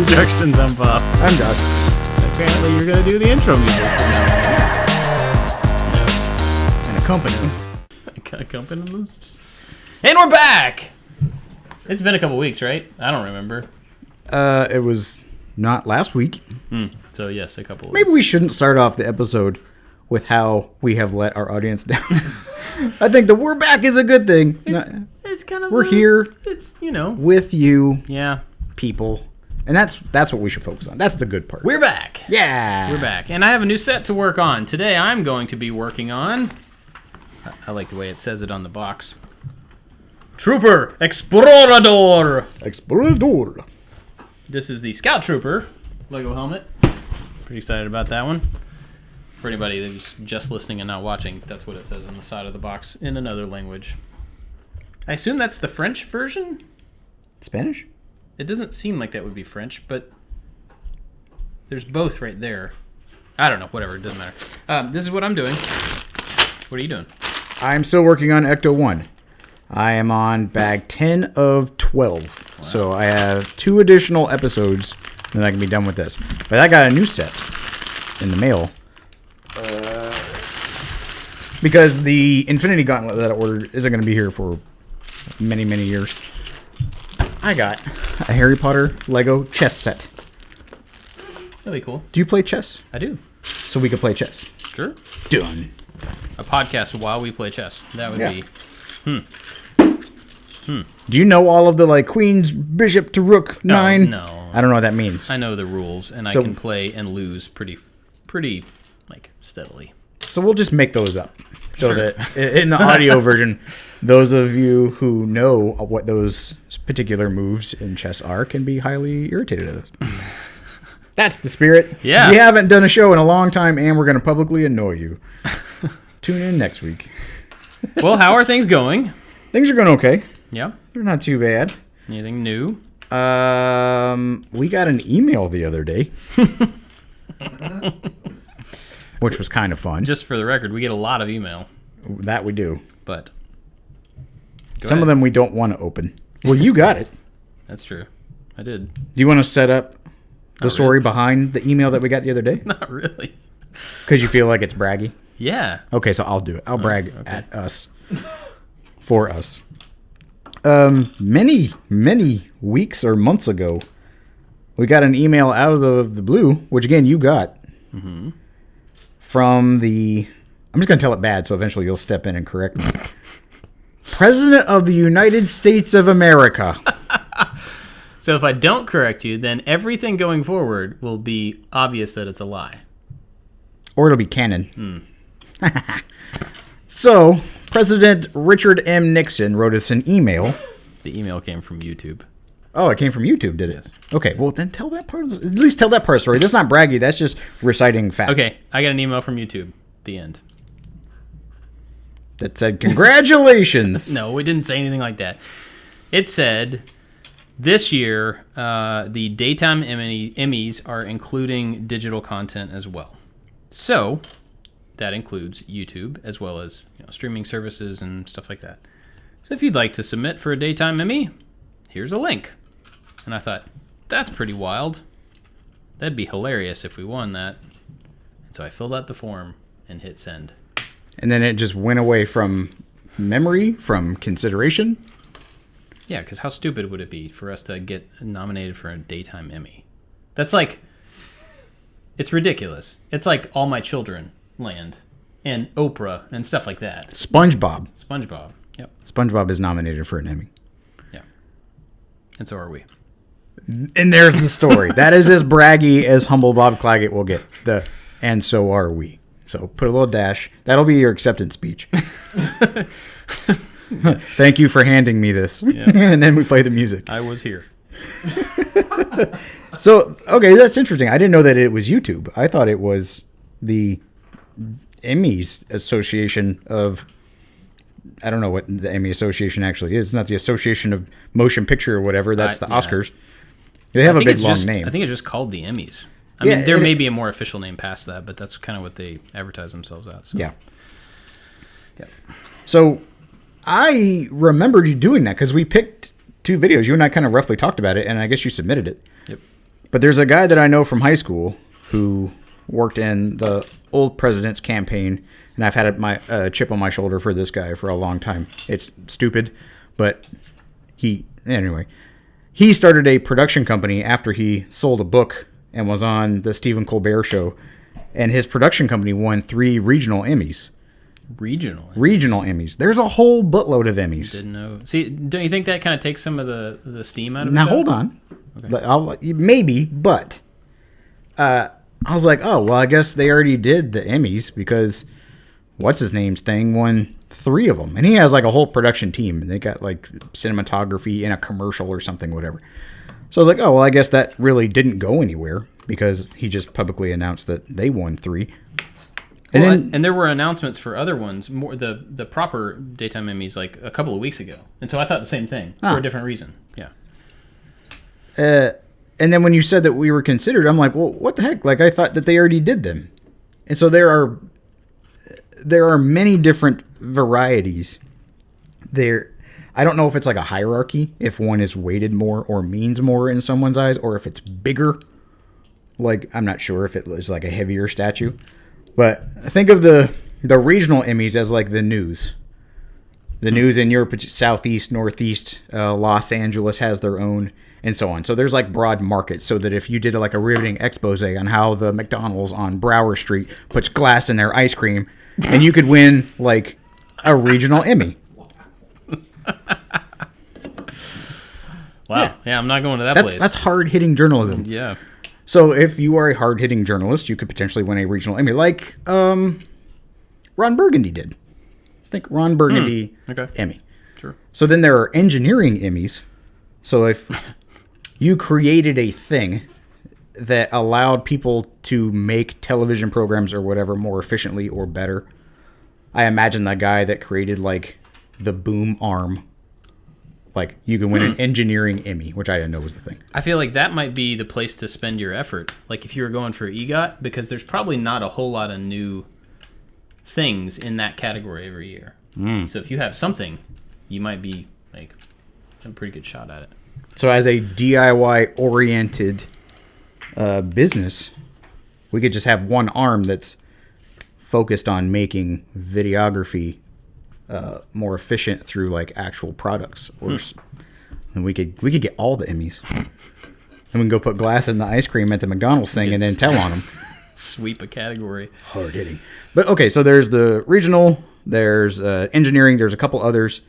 instructions. I'm Bob. I'm Josh. Apparently, you're going to do the intro music. And accompaniment. Accompaniments. And we're back! It's been a couple weeks, right? I don't remember. It was not last week. So, yes, a couple weeks. Maybe we shouldn't start off the episode with how we have let our audience down. I think the we're back is a good thing. It's kind of... We're here. It's, you know... With you. Yeah. People. And that's what we should focus on. That's the good part. We're back. Yeah. We're back. And I have a new set to work on. Today, I'm going to be working on... I like the way it says it on the box. Trooper Explorador. Explorador. This is the Scout Trooper Lego helmet. Pretty excited about that one. For anybody who's just listening and not watching, that's what it says on the side of the box in another language. I assume that's the French version? Spanish? It doesn't seem like that would be French, but there's both right there. I don't know. Whatever. It doesn't matter. This is what I'm doing. What are you doing? I'm still working on Ecto 1. I am on bag 10 of 12. Wow. So I have 2 additional episodes, and I can be done with this. But I got a new set in the mail. Because the Infinity Gauntlet that I ordered isn't going to be here for many, many years. I got a Harry Potter Lego chess set. That'd be cool. Do you play chess? I do. So we could play chess. Sure. Done. A podcast while we play chess. That would be... Do you know all of the, queens, bishop to rook, 9? No. I don't know what that means. I know the rules, and I can play and lose pretty, steadily. So we'll just make those up. So Sure. that in the audio version, those of you who know what those particular moves in chess are can be highly irritated at us. That's the spirit. Yeah. We haven't done a show in a long time, and we're going to publicly annoy you. Tune in next week. Well, how are things going? Things are going okay. Yeah. They're not too bad. Anything new? We got an email the other day. Which was kind of fun. Just for the record, we get a lot of email. That we do. But some of them we don't want to open. Well, you got it. That's true. I did. Do you want to set up the story behind the email that we got the other day? Not really. Because you feel like it's braggy? Yeah. Okay, so I'll do it. I'll brag at us. For us. Many, many weeks or months ago, we got an email out of the blue, which again, you got. Mm-hmm. From the... I'm just going to tell it bad, so eventually you'll step in and correct me. President of the United States of America. So if I don't correct you, then everything going forward will be obvious that it's a lie. Or it'll be canon. So, President Richard M. Nixon wrote us an email. The email came from YouTube. Oh, it came from YouTube, did it? Yes. Okay, well then tell that part. At least tell that part of the story. That's not braggy. That's just reciting facts. Okay, I got an email from YouTube. The end. That said, congratulations. No, we didn't say anything like that. It said, this year, the Daytime Emmys are including digital content as well. So, that includes YouTube as well as streaming services and stuff like that. So if you'd like to submit for a Daytime Emmy, here's a link. And I thought, that's pretty wild. That'd be hilarious if we won that. And so I filled out the form and hit send. And then it just went away from memory, from consideration. Yeah, because how stupid would it be for us to get nominated for a Daytime Emmy? That's like, it's ridiculous. It's like All My Children Land and Oprah and stuff like that. SpongeBob. SpongeBob, yep. SpongeBob is nominated for an Emmy. Yeah. And so are we. And there's the story. That is as braggy as Humble Bob Claggett will get. And so are we. So put a little dash. That'll be your acceptance speech. Thank you for handing me this. Yeah. And then we play the music. I was here. So, okay, that's interesting. I didn't know that it was YouTube. I thought it was the Emmys Association of... I don't know what the Emmy Association actually is. It's not the Association of Motion Picture or whatever. That's the Oscars. They have a big, long name. I think it's just called the Emmys. I mean, there may be a more official name past that, but that's kind of what they advertise themselves as. So. Yeah. So I remembered you doing that because we picked 2 videos. You and I kind of roughly talked about it, and I guess you submitted it. Yep. But there's a guy that I know from high school who worked in the old president's campaign, and I've had my chip on my shoulder for this guy for a long time. It's stupid, but he started a production company after he sold a book and was on the Stephen Colbert Show, and his production company won 3 regional Emmys. Regional Emmys. There's a whole buttload of Emmys. Didn't know. See, don't you think that kind of takes some of the steam out of it? Now, hold on. Okay. Maybe, but I was like, oh, well, I guess they already did the Emmys because what's-his-name's thing won 3 of them. And he has like a whole production team. And they got like cinematography in a commercial or something, whatever. So I was like, oh, well, I guess that really didn't go anywhere because he just publicly announced that they won 3. And there were announcements for other ones, more the proper Daytime Emmys, like a couple of weeks ago. And so I thought the same thing for a different reason. Yeah. And then when you said that we were considered, I'm like, well, what the heck? Like, I thought that they already did them. And so there are many different varieties. I don't know if it's like a hierarchy, if one is weighted more or means more in someone's eyes, or if it's bigger. Like, I'm not sure if it was like a heavier statue. But think of the regional Emmys as like the news. The news in Europe, Southeast, Northeast, Los Angeles has their own, and so on. So there's like broad markets, so that if you did like a riveting expose on how the McDonald's on Brower Street puts glass in their ice cream, and you could win like a regional Emmy. Wow. Yeah, I'm not going to that place. That's hard-hitting journalism. Yeah. So if you are a hard-hitting journalist, you could potentially win a regional Emmy, like Ron Burgundy did. I think Ron Burgundy Emmy. Sure. So then there are engineering Emmys. So if you created a thing that allowed people to make television programs or whatever more efficiently or better, I imagine the guy that created like the boom arm, like you can win an engineering Emmy, which I didn't know was the thing. I feel like that might be the place to spend your effort. Like if you were going for EGOT, because there's probably not a whole lot of new things in that category every year. So if you have something, you might be like a pretty good shot at it. So as a DIY oriented business, we could just have one arm that's focused on making videography more efficient through like actual products, and we could get all the Emmys, and we can go put glass in the ice cream at the McDonald's thing and then tell on them. Sweep a category. Hard hitting. But okay, so there's the regional, there's engineering, there's a couple others,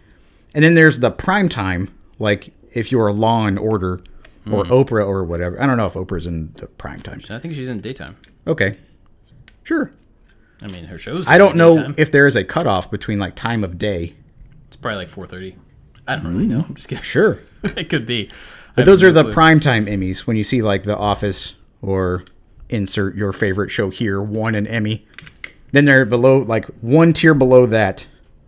and then there's the primetime. Like if you're Law and Order or Oprah or whatever. I don't know if Oprah's in the primetime. I think she's in daytime. Okay, sure. I mean, her shows. I don't know if there is a cutoff between like time of day. It's probably like 4:30. I don't really know. I'm just kidding. Sure, it could be. But those are the primetime Emmys. When you see like The Office or insert your favorite show here won an Emmy, then they're below, like one tier below that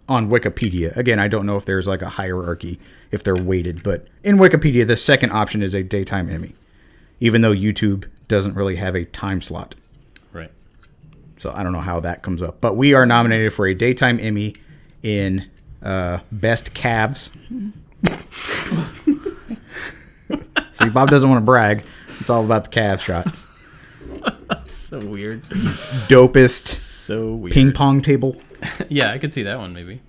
on Wikipedia. Again, I don't know if there's like a hierarchy, if they're weighted, but in Wikipedia, the second option is a daytime Emmy, even though YouTube doesn't really have a time slot. Right. So I don't know how that comes up. But we are nominated for a daytime Emmy in Best Calves. See, Bob doesn't want to brag. It's all about the calf shots. So weird. Dopest. So weird. Ping pong table. Yeah, I could see that one maybe.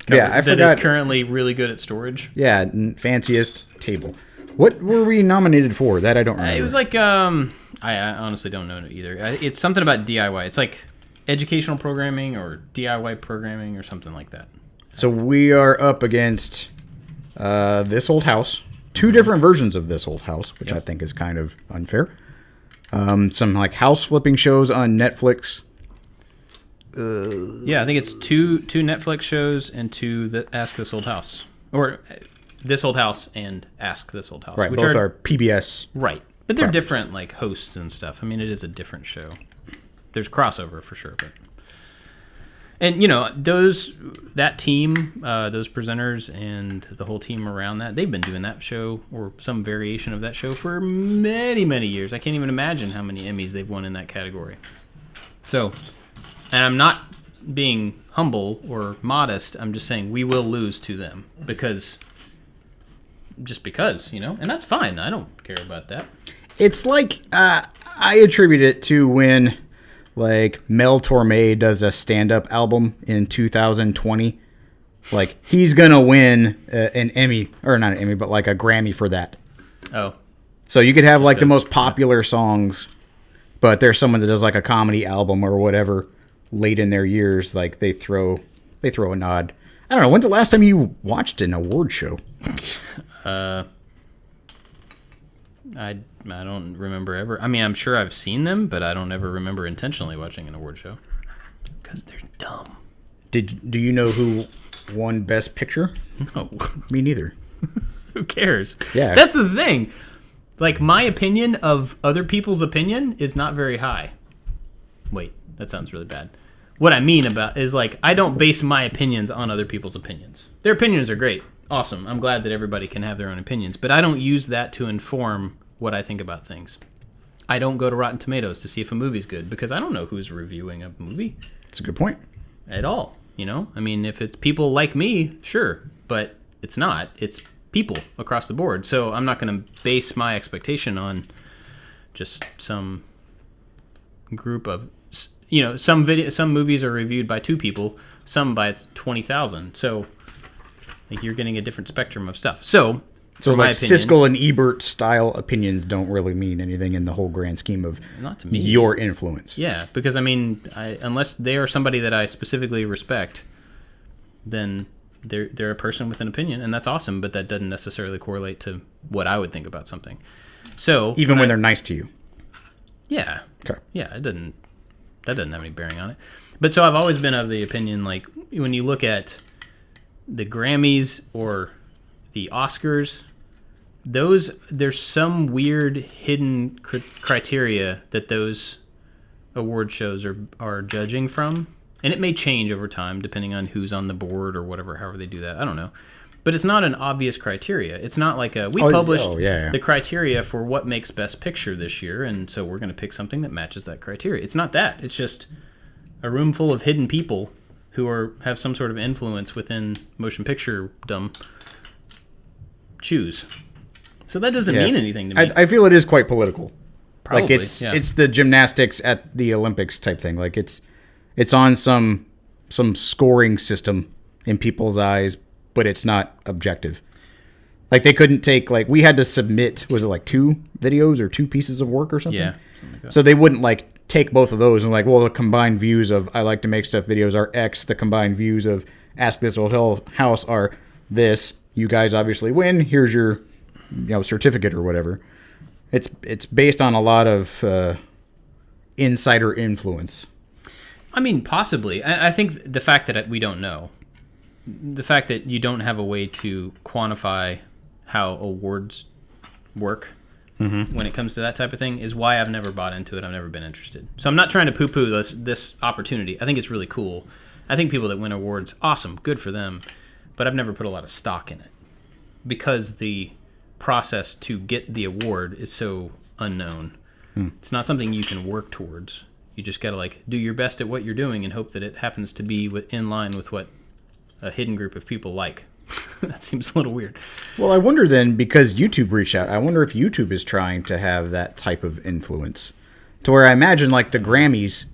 Yeah, I forgot. That is currently really good at storage. Yeah, fanciest table. What were we nominated for? That I don't remember. It was like, I honestly don't know either. It's something about DIY. It's like educational programming or DIY programming or something like that. So we are up against This Old House. Two different versions of This Old House, which I think is kind of unfair. Some like house flipping shows on Netflix. Yeah, I think it's two Netflix shows and two that Ask This Old House. Or This Old House and Ask This Old House. Right, which both are PBS. Right. But they're different like hosts and stuff. I mean, it is a different show. There's crossover for sure, but and you know, that team, those presenters and the whole team around that, they've been doing that show or some variation of that show for many, many years. I can't even imagine how many Emmys they've won in that category. So, and I'm not being humble or modest. I'm just saying we will lose to them because, you know, and that's fine. I don't care about that. It's like I attribute it to when like Mel Torme does a stand-up album in 2020. Like he's gonna win an Emmy, or not an Emmy, but like a Grammy for that. Oh, so you could have like the most popular songs, but there's someone that does like a comedy album or whatever late in their years. Like they throw a nod. I don't know. When's the last time you watched an award show? I don't remember ever. I mean, I'm sure I've seen them, but I don't ever remember intentionally watching an award show because they're dumb. Do you know who won Best Picture? No, me neither. Who cares? Yeah, that's the thing. Like my opinion of other people's opinion is not very high. Wait, that sounds really bad. What I mean about is like I don't base my opinions on other people's opinions. Their opinions are great. Awesome. I'm glad that everybody can have their own opinions, but I don't use that to inform what I think about things. I don't go to Rotten Tomatoes to see if a movie's good because I don't know who's reviewing a movie. That's a good point. At all, you know? I mean, if it's people like me, sure, but it's not. It's people across the board. So I'm not going to base my expectation on just some group of, you know, some movies are reviewed by 2 people, some by 20,000. So like you're getting a different spectrum of stuff. So like Siskel and Ebert style opinions don't really mean anything in the whole grand scheme of not to me. Your influence. Yeah, because I mean, unless they are somebody that I specifically respect, then they're a person with an opinion, and that's awesome. But that doesn't necessarily correlate to what I would think about something. So even when they're nice to you. Yeah. Okay. Yeah, that doesn't have any bearing on it. But so I've always been of the opinion, like when you look at the Grammys or the Oscars, there's some weird hidden criteria that those award shows are judging from, and it may change over time depending on who's on the board or whatever, however they do that. I don't know, but it's not an obvious criteria. It's not like we published the criteria for what makes Best Picture this year, and so we're going to pick something that matches that criteria. It's not that. It's just a room full of hidden people who have some sort of influence within motion picture-dom choose. So that doesn't mean anything to me. I feel it is quite political. Probably, like it's the gymnastics at the Olympics type thing. Like it's on some scoring system in people's eyes, but it's not objective. Like they couldn't take, like we had to submit, was it like 2 videos or 2 pieces of work or something? Yeah. So they wouldn't like take both of those and like, well, the combined views of I Like to Make Stuff videos are X. The combined views of Ask This Old House are this. You guys obviously win. Here's your certificate or whatever. It's based on a lot of insider influence. I mean, possibly. I think the fact that we don't know, the fact that you don't have a way to quantify how awards work when it comes to that type of thing is why I've never bought into it. I've never been interested. So I'm not trying to poo-poo this opportunity. I think it's really cool. I think people that win awards, awesome, good for them. But I've never put a lot of stock in it because the process to get the award is so unknown. It's not something you can work towards. You just got to like do your best at what you're doing and hope that it happens to be in line with what a hidden group of people like. That seems a little weird. Well, I wonder then, because YouTube reached out, I wonder if YouTube is trying to have that type of influence. To where I imagine like the Grammys,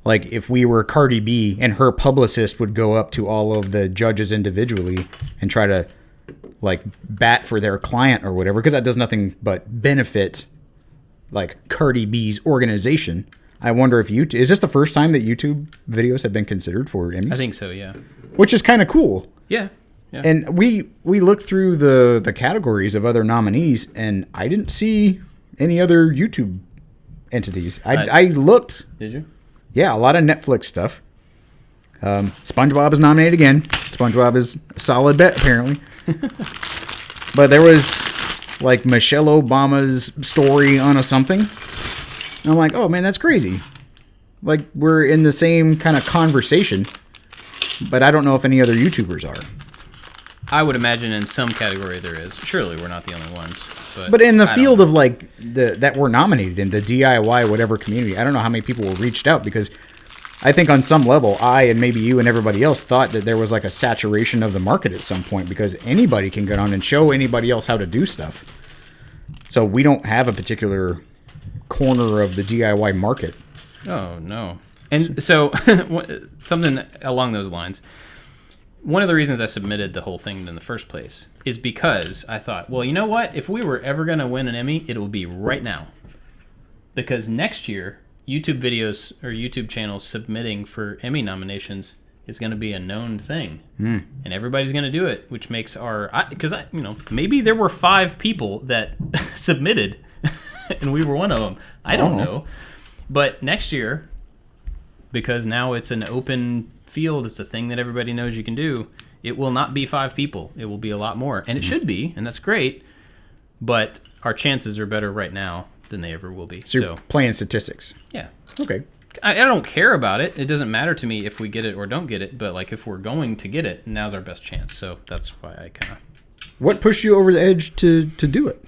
like if we were Cardi B and her publicist would go up to all of the judges individually and try to like bat for their client or whatever, because that does nothing but benefit like Cardi B's organization. I wonder if YouTube, is this the first time that YouTube videos have been considered for Emmys? I think so, yeah. Which is kind of cool. Yeah. Yeah. And we looked through the categories of other nominees, and I didn't see any other YouTube entities. I looked. Did you? Yeah, a lot of Netflix stuff. SpongeBob is nominated again. SpongeBob is a solid bet, apparently. But there was like Michelle Obama's story on a something. And I'm like, oh man, that's crazy. Like we're in the same kind of conversation, but I don't know if any other YouTubers are. I would imagine in some category there is. Surely we're not the only ones. But in the field of like that we're nominated in, the DIY whatever community, I don't know how many people were reached out, because I think on some level, I and maybe you and everybody else thought that there was like a saturation of the market at some point, because anybody can get on and show anybody else how to do stuff. So we don't have a particular corner of the DIY market. Oh, no. And so something along those lines. One of the reasons I submitted the whole thing in the first place is because I thought, well, you know what? If we were ever going to win an Emmy, it will be right now. Because next year, YouTube videos or YouTube channels submitting for Emmy nominations is going to be a known thing. And everybody's going to do it, which makes because maybe there were 5 people that submitted and we were one of them. I don't know. But next year, because now it's an open field, it's a thing that everybody knows you can do, it will not be 5 people. It will be a lot more. And it should be, and that's great. But our chances are better right now than they ever will be. So you're playing statistics. Yeah. Okay. I don't care about it. It doesn't matter to me if we get it or don't get it. But like if we're going to get it, now's our best chance. So that's why I kind of... What pushed you over the edge to do it?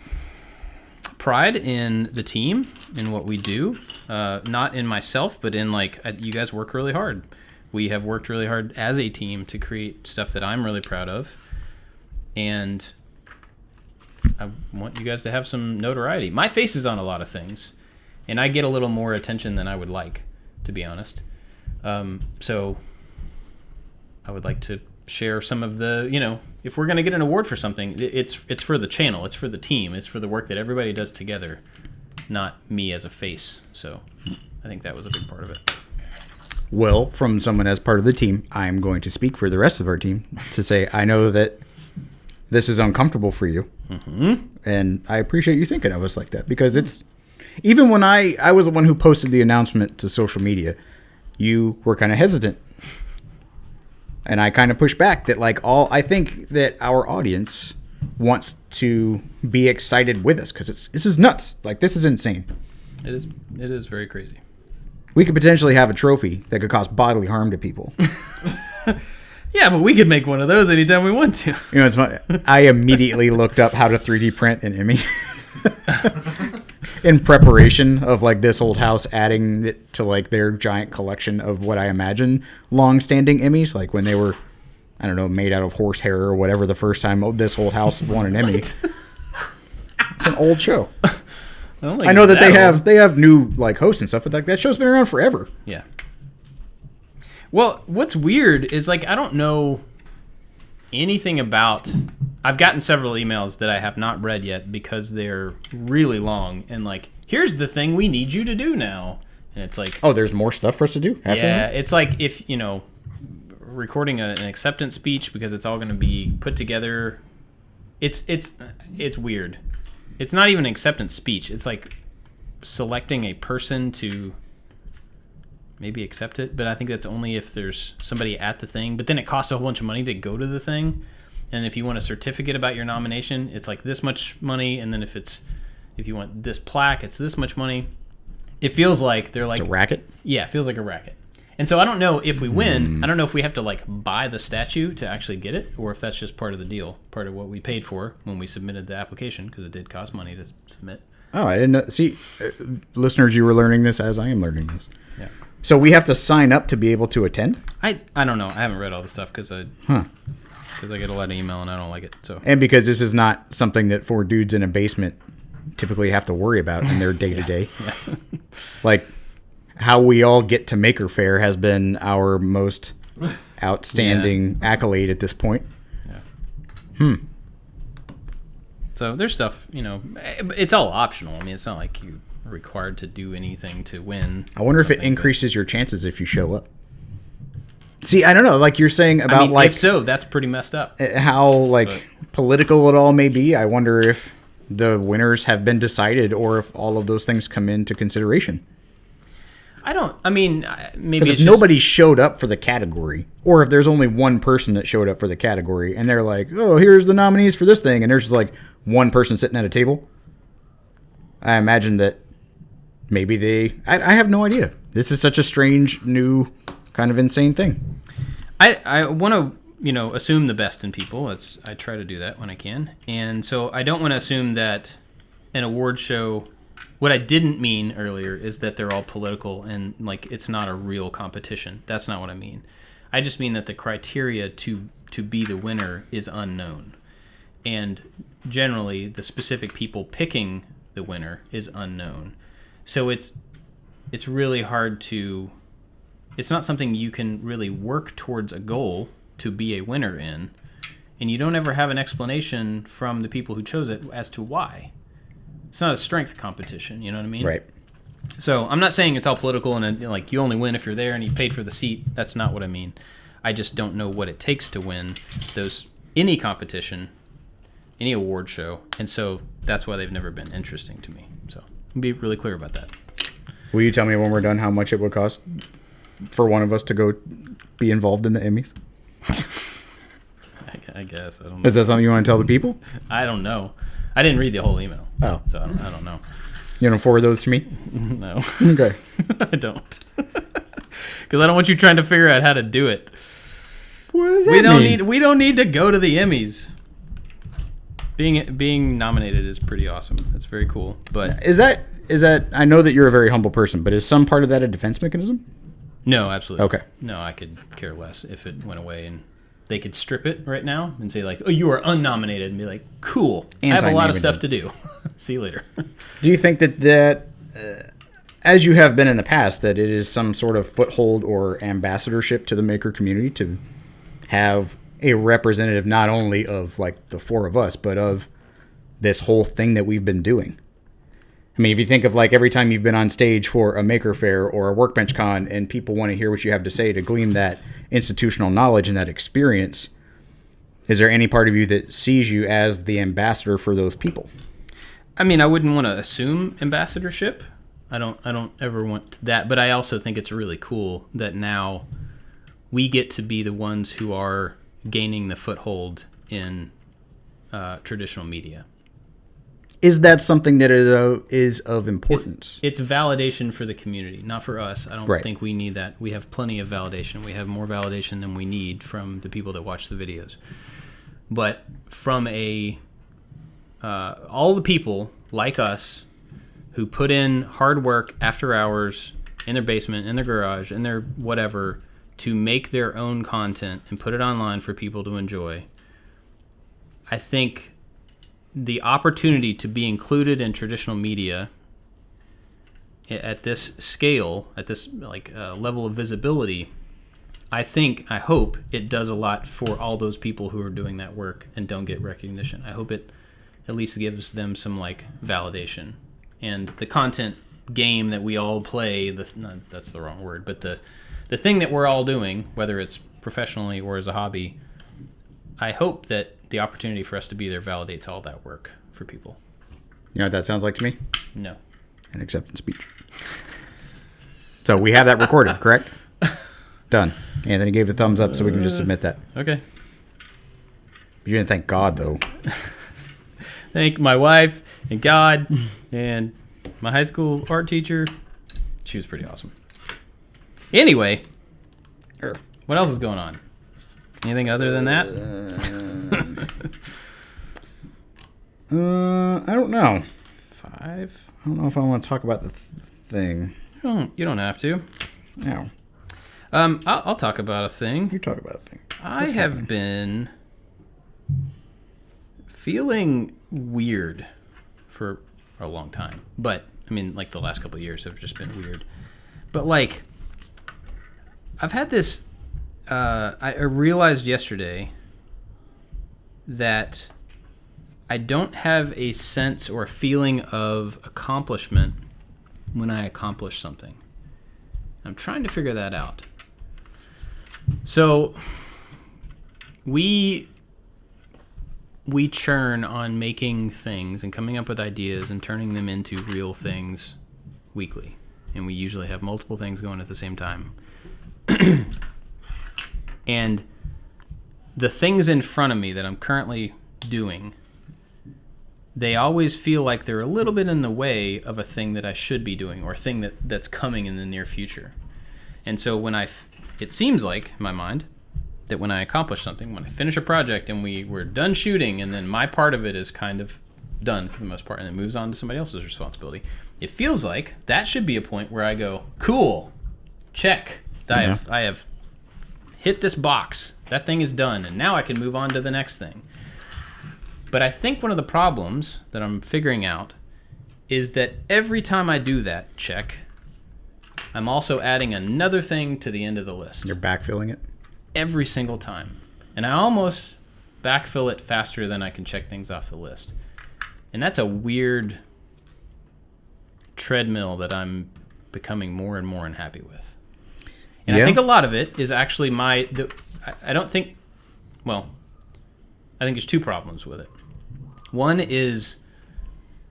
Pride in the team, in what we do. Not in myself, but in you guys work really hard. We have worked really hard as a team to create stuff that I'm really proud of. And I want you guys to have some notoriety. My face is on a lot of things, and I get a little more attention than I would like, to be honest. So I would like to share some of the, if we're going to get an award for something, it's for the channel, it's for the team, it's for the work that everybody does together, not me as a face. So I think that was a big part of it. Well, from someone as part of the team, I'm going to speak for the rest of our team to say I know that this is uncomfortable for you. And I appreciate you thinking of us like that, because it's even when I was the one who posted the announcement to social media, you were kind of hesitant. And I kind of pushed back that I think that our audience wants to be excited with us, because this is nuts. This is insane. It is very crazy. We could potentially have a trophy that could cause bodily harm to people. Yeah, but we could make one of those anytime we want to. It's funny. I immediately looked up how to 3D print an Emmy in preparation of this old house adding it to their giant collection of what I imagine long-standing Emmys, when they were, I don't know, made out of horsehair or whatever the first time this old house won an Emmy. It's an old show. I know that they have new hosts and stuff, but that show's been around forever. Yeah. Well, what's weird is I don't know anything about. I've gotten several emails that I have not read yet because they're really long and here's the thing we need you to do now, and it's oh, there's more stuff for us to do. Yeah, it's if recording an acceptance speech, because it's all going to be put together. It's weird. It's not even an acceptance speech. It's selecting a person to maybe accept it, but I think that's only if there's somebody at the thing. But then it costs a whole bunch of money to go to the thing. And if you want a certificate about your nomination, it's this much money. And then if you want this plaque, it's this much money. It feels like they're it's a racket? Yeah, it feels like a racket. And so I don't know if we win. I don't know if we have to buy the statue to actually get it, or if that's just part of the deal, part of what we paid for when we submitted the application, because it did cost money to submit. Oh, I didn't know. See, listeners, you were learning this as I am learning this. Yeah. So we have to sign up to be able to attend? I don't know. I haven't read all the stuff because I get a lot of email and I don't like it. So and because this is not something that 4 dudes in a basement typically have to worry about in their day to day. How we all get to Maker Faire has been our most outstanding accolade at this point. Yeah. So there's stuff, it's all optional. I mean, it's not like you're required to do anything to win. I wonder if it increases your chances if you show up. See, I don't know. You're saying about if so, that's pretty messed up. How political it all may be. I wonder if the winners have been decided, or if all of those things come into consideration. Maybe if nobody showed up for the category, or if there's only one person that showed up for the category, and they're oh, here's the nominees for this thing, and there's just one person sitting at a table, I imagine that maybe I have no idea. This is such a strange, new, kind of insane thing. I want to, assume the best in people. I try to do that when I can. And so I don't want to assume that an award show... What I didn't mean earlier is that they're all political and it's not a real competition. That's not what I mean. I just mean that the criteria to be the winner is unknown. and generally the specific people picking the winner is unknown. So it's really hard to... It's not something you can really work towards a goal to be a winner in, and you don't ever have an explanation from the people who chose it as to why. It's not a strength competition, you know what I mean? Right. So I'm not saying it's all political and like you only win if you're there and you paid for the seat. That's not what I mean. I just don't know what it takes to win any competition, any award show, and so that's why they've never been interesting to me. So I'll be really clear about that. Will you tell me when we're done how much it would cost for one of us to go be involved in the Emmys? I guess. I don't know. Is that something you want to tell the people? I don't know. I didn't read the whole email. Oh. So I don't know. You don't forward those to me? No. Okay. I don't. Because I don't want you trying to figure out how to do it. What does that mean? We don't need to go to the Emmys. Being nominated is pretty awesome. That's very cool. But Is that I know that you're a very humble person, but is some part of that a defense mechanism? no, absolutely. Okay. No, I could care less if it went away and they could strip it right now and say like, "Oh, you are unnominated," and be like, "Cool. I have a lot of stuff to do. See you later." Do you think that as you have been in the past, that it is some sort of foothold or ambassadorship to the maker community to have a representative not only of like the four of us, but of this whole thing that we've been doing? I mean, if you think of like every time you've been on stage for a maker fair or a workbench con and people want to hear what you have to say to glean that institutional knowledge and that experience, is there any part of you that sees you as the ambassador for those people? I mean, I wouldn't want to assume ambassadorship. I don't ever want that, but I also think it's really cool that now we get to be the ones who are gaining the foothold in traditional media. Is that something that is of importance? It's validation for the community, not for us. I don't Right. think we need that. We have plenty of validation. We have more validation than we need from the people that watch the videos. But from all the people like us who put in hard work after hours in their basement, in their garage, in their whatever, to make their own content and put it online for people to enjoy, I think the opportunity to be included in traditional media at this scale, at this level of visibility, I hope it does a lot for all those people who are doing that work and don't get recognition. I hope it at least gives them some like validation. And the content game that we all play, that's the wrong word, but the thing that we're all doing, whether it's professionally or as a hobby, I hope that the opportunity for us to be there validates all that work for people. You know what that sounds like to me? No. An acceptance speech. So we have that recorded, correct? Done. Anthony gave a thumbs up, so we can just submit that. Okay. You didn't thank God, though. Thank my wife and God and my high school art teacher. She was pretty awesome. Anyway, what else is going on? Anything other than that? I don't know. 5? I don't know if I want to talk about the thing. You don't have to. No. I'll talk about a thing. You talk about a thing. I have been feeling weird for a long time. But, I mean, like the last couple of years have just been weird. But, like, I've had this... I realized yesterday that I don't have a sense or a feeling of accomplishment when I accomplish something. I'm trying to figure that out. So we churn on making things and coming up with ideas and turning them into real things weekly. And we usually have multiple things going at the same time. And the things in front of me that I'm currently doing, they always feel like they're a little bit in the way of a thing that I should be doing or a thing that's coming in the near future. And so when it seems like, in my mind, that when I accomplish something, when I finish a project and we're done shooting and then my part of it is kind of done for the most part and it moves on to somebody else's responsibility, it feels like that should be a point where I go, cool, check. I have hit this box. That thing is done, and now I can move on to the next thing. But I think one of the problems that I'm figuring out is that every time I do that check, I'm also adding another thing to the end of the list. You're backfilling it? Every single time. And I almost backfill it faster than I can check things off the list. And that's a weird treadmill that I'm becoming more and more unhappy with. And I think a lot of it is actually I think there's two problems with it. One is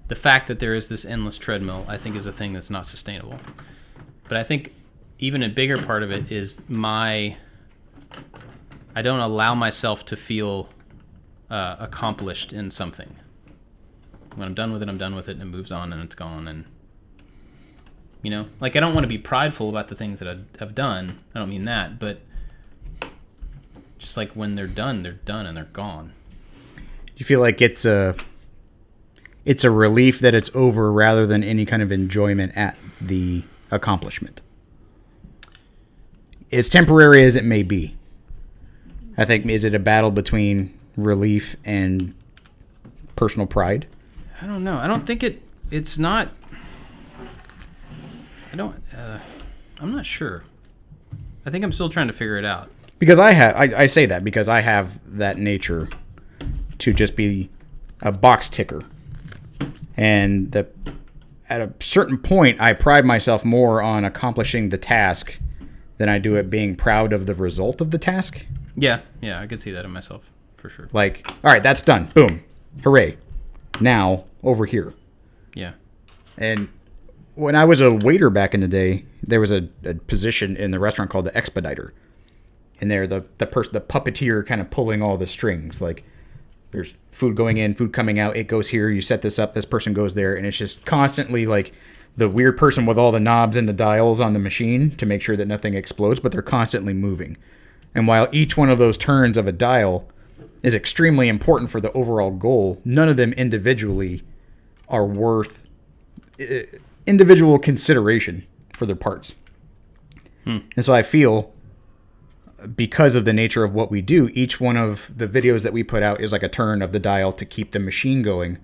the fact that there is this endless treadmill, I think, is a thing that's not sustainable. But I think even a bigger part of it is I don't allow myself to feel accomplished in something. When I'm done with it, I'm done with it, and it moves on, and it's gone. And like I don't want to be prideful about the things that I've done. I don't mean that, but just like when they're done, and they're gone. You feel like it's a relief that it's over rather than any kind of enjoyment at the accomplishment. As temporary as it may be. I think, is it a battle between relief and personal pride? I don't know. I don't think it's not. I'm not sure. I think I'm still trying to figure it out. Because I say that because I have that nature to just be a box ticker. And at a certain point, I pride myself more on accomplishing the task than I do at being proud of the result of the task. Yeah, I could see that in myself, for sure. Like, all right, that's done. Boom. Hooray. Now, over here. Yeah. And when I was a waiter back in the day, there was a position in the restaurant called the expediter. And there, the puppeteer kind of pulling all the strings. Like, there's food going in, food coming out. It goes here. You set this up. This person goes there. And it's just constantly like the weird person with all the knobs and the dials on the machine to make sure that nothing explodes. But they're constantly moving. And while each one of those turns of a dial is extremely important for the overall goal, none of them individually are worth individual consideration for their parts. And so I feel, because of the nature of what we do, each one of the videos that we put out is like a turn of the dial to keep the machine going,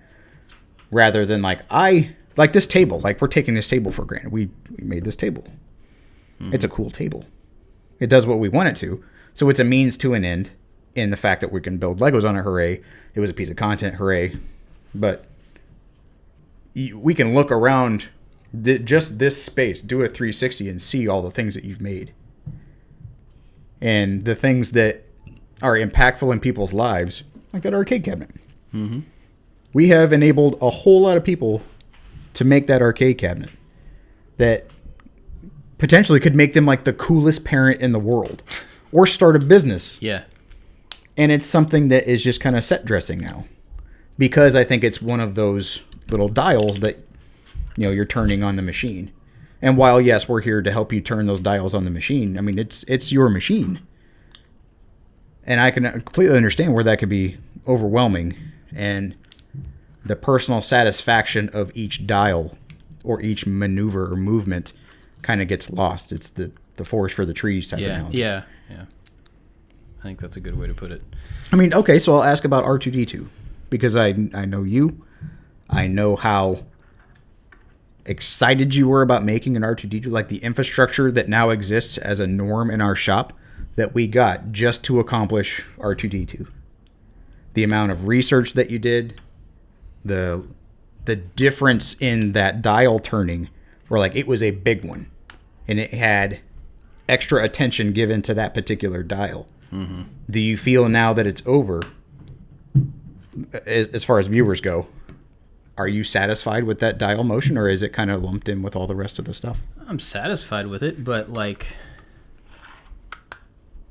rather than like this table. Like, we're taking this table for granted. We made this table. It's a cool table. It does what we want it to. So it's a means to an end in the fact that we can build Legos on it. Hooray. It was a piece of content. Hooray. But we can look around just this space, do a 360 and see all the things that you've made. And the things that are impactful in people's lives, like that arcade cabinet. Mm-hmm. We have enabled a whole lot of people to make that arcade cabinet that potentially could make them like the coolest parent in the world or start a business. Yeah. And it's something that is just kind of set dressing now, because I think it's one of those little dials that, you're turning on the machine. And while, yes, we're here to help you turn those dials on the machine, I mean, it's your machine. And I can completely understand where that could be overwhelming. And the personal satisfaction of each dial or each maneuver or movement kind of gets lost. It's the forest for the trees type of analogy. Yeah. I think that's a good way to put it. I mean, okay, so I'll ask about R2-D2. Because I know you. I know how excited you were about making an R2-D2, like the infrastructure that now exists as a norm in our shop that we got just to accomplish R2-D2. The amount of research that you did, the difference in that dial turning, where like it was a big one and it had extra attention given to that particular dial. Mm-hmm. Do you feel now that it's over, as far as viewers go, are you satisfied with that dial motion, or is it kind of lumped in with all the rest of the stuff? I'm satisfied with it, but like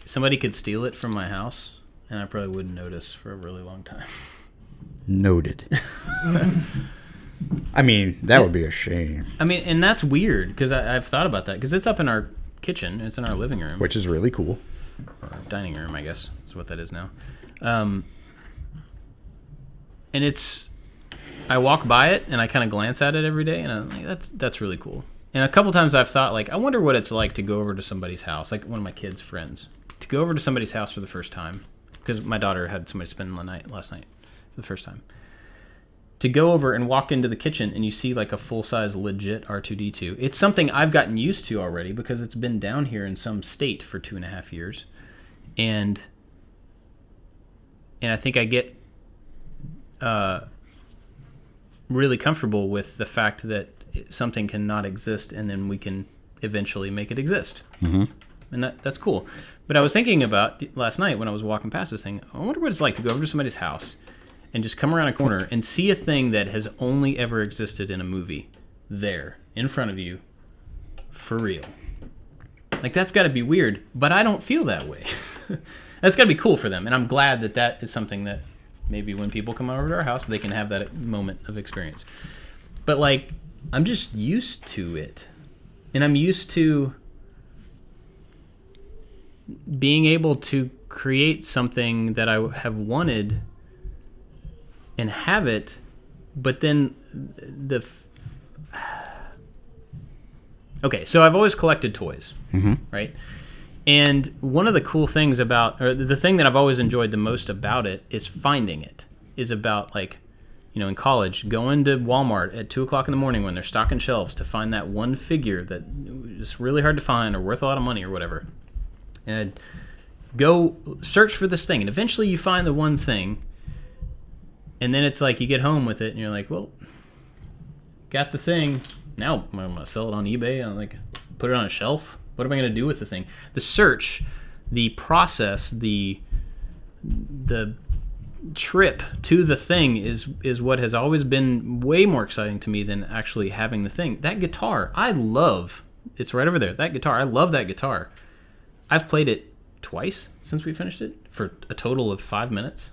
somebody could steal it from my house and I probably wouldn't notice for a really long time. Noted. I mean, that would be a shame. I mean, and that's weird because I've thought about that, because it's up in our kitchen. It's in our living room. Which is really cool. Or dining room, I guess, is what that is now. And I walk by it and I kind of glance at it every day, and I'm like, that's really cool. And a couple times I've thought, like, I wonder what it's like to go over to somebody's house, like one of my kids' friends, to go over to somebody's house for the first time because my daughter had somebody spend the night last night for the first time. To go over and walk into the kitchen and you see like a full-size legit R2-D2. It's something I've gotten used to already because it's been down here in some state for 2.5 years. And I think I get really comfortable with the fact that something cannot exist and then we can eventually make it exist. Mm-hmm. And that's cool. But I was thinking about last night when I was walking past this thing, I wonder what it's like to go over to somebody's house and just come around a corner and see a thing that has only ever existed in a movie there in front of you for real. Like, that's got to be weird, but I don't feel that way. That's got to be cool for them, and I'm glad that that is something that maybe when people come over to our house, they can have that moment of experience. But, like, I'm just used to it, and I'm used to being able to create something that I have wanted and have it, but then okay, so I've always collected toys, right? And one of the cool things about, or the thing that I've always enjoyed the most about it is finding it, is about, like, you know, in college, going to Walmart at 2 o'clock in the morning when they're stocking shelves to find that one figure that is really hard to find or worth a lot of money or whatever. And go search for this thing, and eventually you find the one thing. And then it's like you get home with it, and you're like, well, got the thing. Now I'm going to sell it on eBay. I'm like, put it on a shelf. What am I going to do with the thing? The search, the process, the trip to the thing is what has always been way more exciting to me than actually having the thing. That guitar, I love. It's right over there. That guitar, I love that guitar. I've played it twice since we finished it for a total of 5 minutes.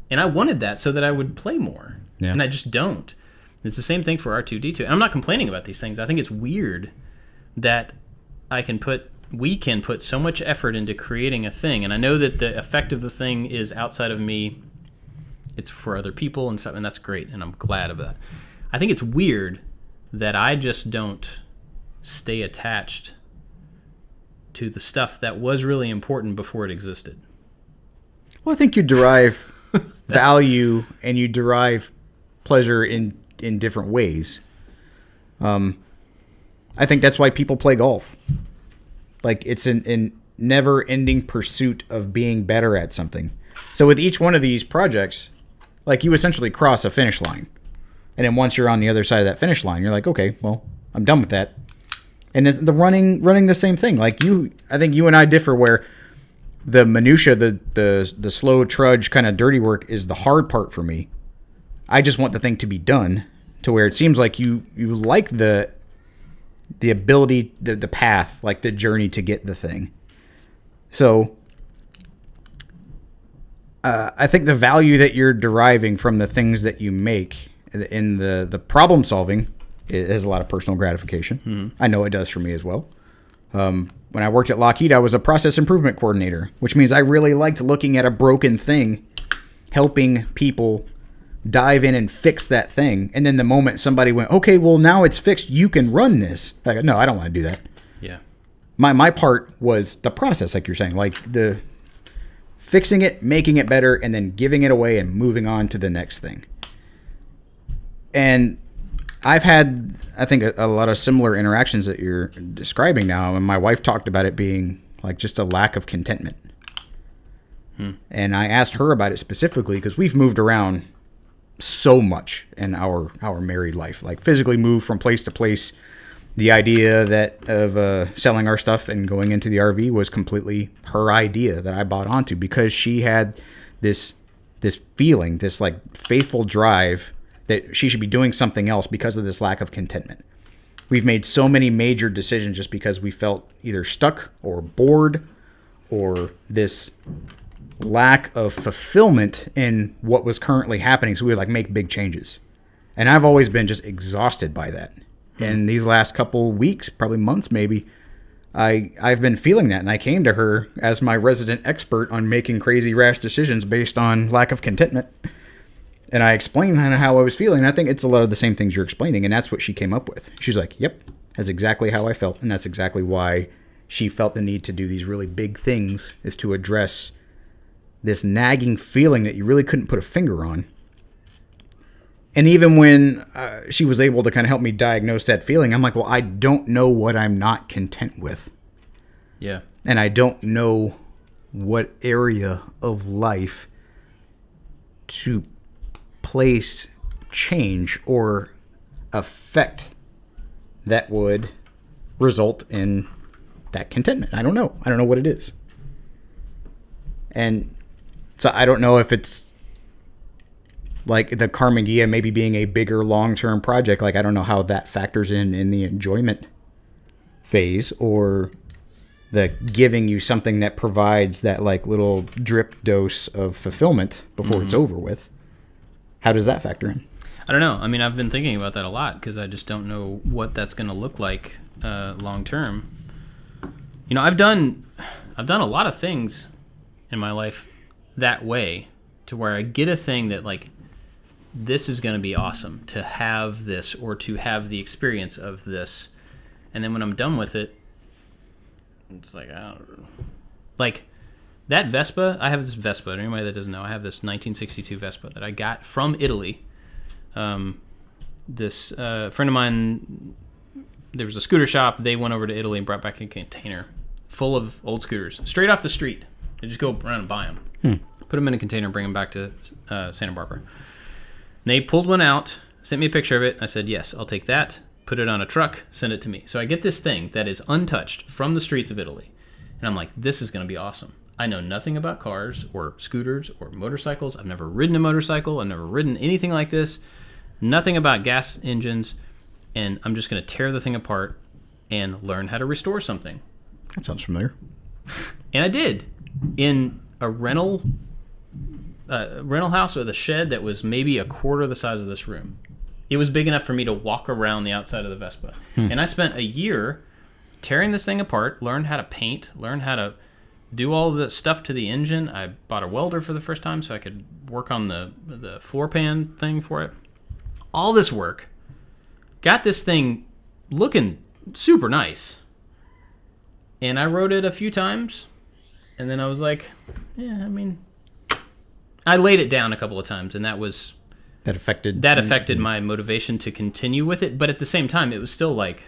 And I wanted that so that I would play more. Yeah. And I just don't. It's the same thing for R2-D2. And I'm not complaining about these things. I think it's weird that we can put so much effort into creating a thing. And I know that the effect of the thing is outside of me. It's for other people and stuff, and that's great, and I'm glad of that. I think it's weird that I just don't stay attached to the stuff that was really important before it existed. Well, I think you derive value and you derive pleasure in different ways. I think that's why people play golf. Like, it's an never-ending pursuit of being better at something. So with each one of these projects, like, you essentially cross a finish line. And then once you're on the other side of that finish line, you're like, okay, well, I'm done with that. And the running the same thing. Like, I think you and I differ where the minutia, the slow trudge kind of dirty work is the hard part for me. I just want the thing to be done, to where it seems like you like the ability, the path, like the journey to get the thing. So I think the value that you're deriving from the things that you make in the problem solving, it has a lot of personal gratification. Mm-hmm. I know it does for me as well. When I worked at Lockheed, I was a process improvement coordinator, which means I really liked looking at a broken thing, helping people dive in and fix that thing. And then the moment somebody went, okay, well, now it's fixed, you can run this. I go, no, I don't want to do that. Yeah. My part was the process, like you're saying, like the fixing it, making it better, and then giving it away and moving on to the next thing. And I've had, I think, a lot of similar interactions that you're describing now. And my wife talked about it being like just a lack of contentment. And I asked her about it specifically because we've moved around so much in our married life, like physically moved from place to place. The idea of selling our stuff and going into the RV was completely her idea that I bought onto because she had this feeling, this like faithful drive that she should be doing something else because of this lack of contentment. We've made so many major decisions just because we felt either stuck or bored or this lack of fulfillment in what was currently happening. So we would like make big changes. And I've always been just exhausted by that. And these last couple weeks, probably months maybe, I've been feeling that. And I came to her as my resident expert on making crazy rash decisions based on lack of contentment. And I explained kind of how I was feeling. And I think it's a lot of the same things you're explaining. And that's what she came up with. She's like, yep, that's exactly how I felt. And that's exactly why she felt the need to do these really big things, is to address this nagging feeling that you really couldn't put a finger on. And even when she was able to kind of help me diagnose that feeling, I'm like, well, I don't know what I'm not content with. Yeah. And I don't know what area of life to place change or effect that would result in that contentment. I don't know. I don't know what it is. And so I don't know if it's like the Carmagia maybe being a bigger long-term project. Like, I don't know how that factors in the enjoyment phase, or the giving you something that provides that like little drip dose of fulfillment before it's over with. How does that factor in? I don't know. I mean, I've been thinking about that a lot because I just don't know what that's going to look like long term. You know, I've done a lot of things in my life that way, to where I get a thing that like, this is going to be awesome to have this, or to have the experience of this, and then when I'm done with it, it's like, I don't know. Like that Vespa, I have this Vespa. Anybody that doesn't know, I have this 1962 Vespa that I got from Italy. This friend of mine, there was a scooter shop. They went over to Italy and brought back a container full of old scooters straight off the street. They just go around and buy them, put them in a container, bring them back to Santa Barbara. And they pulled one out, sent me a picture of it. I said, yes, I'll take that. Put it on a truck, send it to me. So I get this thing that is untouched from the streets of Italy. And I'm like, this is going to be awesome. I know nothing about cars or scooters or motorcycles. I've never ridden a motorcycle. I've never ridden anything like this. Nothing about gas engines. And I'm just going to tear the thing apart and learn how to restore something. That sounds familiar. And I did. In a rental house with a shed that was maybe a quarter the size of this room. It was big enough for me to walk around the outside of the Vespa. And I spent a year tearing this thing apart, learned how to paint, learned how to do all the stuff to the engine. I bought a welder for the first time so I could work on the floor pan thing for it. All this work. Got this thing looking super nice. And I rode it a few times. And then I was like, yeah, I mean, I laid it down a couple of times, and that affected my motivation to continue with it. But at the same time, it was still like,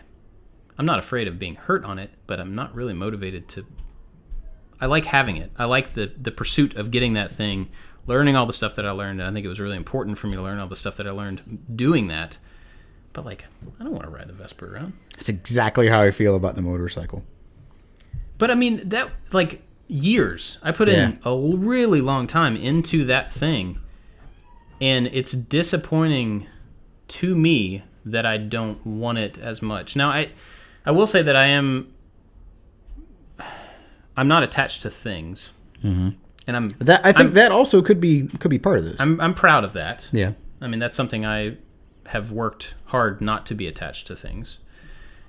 I'm not afraid of being hurt on it, but I'm not really motivated to. I like having it. I like the pursuit of getting that thing, learning all the stuff that I learned. And I think it was really important for me to learn all the stuff that I learned doing that. But like, I don't want to ride the Vespa around. That's exactly how I feel about the motorcycle. But I mean, that like years. I put in a really long time into that thing. And it's disappointing to me that I don't want it as much. Now, I will say that I'm not attached to things, and I think that also could be part of this. I'm proud of that. Yeah, I mean, that's something I have worked hard not to be attached to things.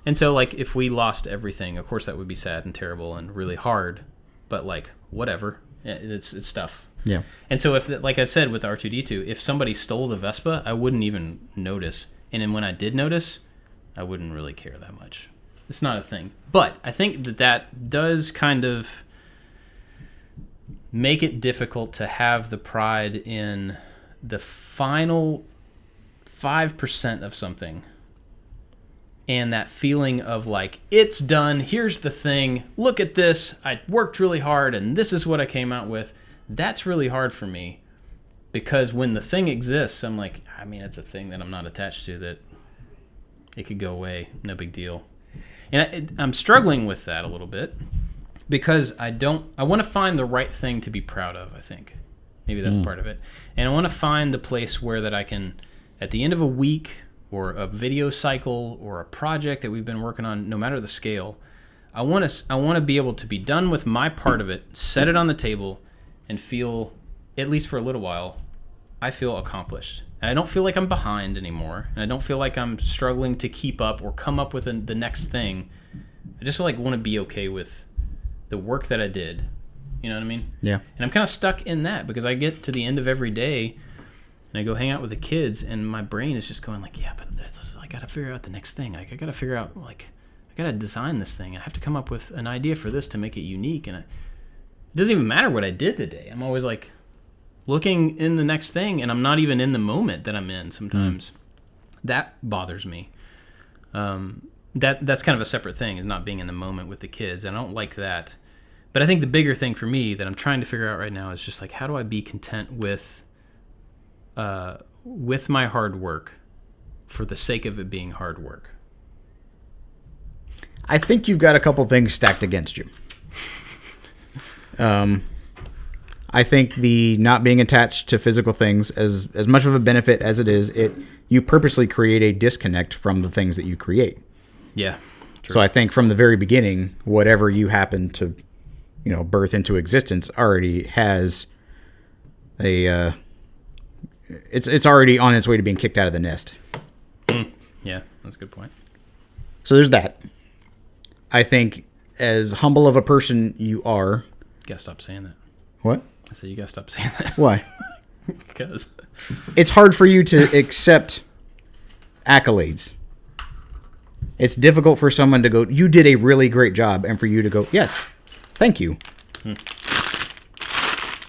And so, like, if we lost everything, of course that would be sad and terrible and really hard. But like, whatever, it's stuff. Yeah. And so if, like I said with R2-D2, if somebody stole the Vespa, I wouldn't even notice. And then when I did notice, I wouldn't really care that much. It's not a thing. But I think that does kind of make it difficult to have the pride in the final 5% of something. And that feeling of like, it's done, here's the thing, look at this, I worked really hard, and this is what I came out with. That's really hard for me, because when the thing exists, I'm like, I mean, it's a thing that I'm not attached to, that it could go away, no big deal. And I'm struggling with that a little bit, because I want to find the right thing to be proud of, I think. Maybe that's part of it. And I want to find the place where that I can, at the end of a week, or a video cycle, or a project that we've been working on, no matter the scale, I want to be able to be done with my part of it, set it on the table, and feel, at least for a little while, I feel accomplished. And I don't feel like I'm behind anymore. And I don't feel like I'm struggling to keep up or come up with the next thing. I just like want to be okay with the work that I did. You know what I mean? Yeah. And I'm kind of stuck in that, because I get to the end of every day and I go hang out with the kids, and my brain is just going like, yeah, but I got to figure out the next thing. Like, I got to figure out, like, I got to design this thing. I have to come up with an idea for this to make it unique. And it doesn't even matter what I did today. I'm always like looking in the next thing, and I'm not even in the moment that I'm in sometimes. That bothers me. That's kind of a separate thing, is not being in the moment with the kids. I don't like that. But I think the bigger thing for me that I'm trying to figure out right now is just like, how do I be content with my hard work for the sake of it being hard work? I think you've got a couple things stacked against you. I think the not being attached to physical things, as much of a benefit as it is, you purposely create a disconnect from the things that you create. Yeah. True. So I think from the very beginning, whatever you happen to, birth into existence already has it's already on its way to being kicked out of the nest. Yeah, that's a good point. So there's that. I think as humble of a person you are. You gotta stop saying that. What? I said you gotta stop saying that. Why? Because it's hard for you to accept accolades. It's difficult for someone to go, you did a really great job, and for you to go, yes, thank you.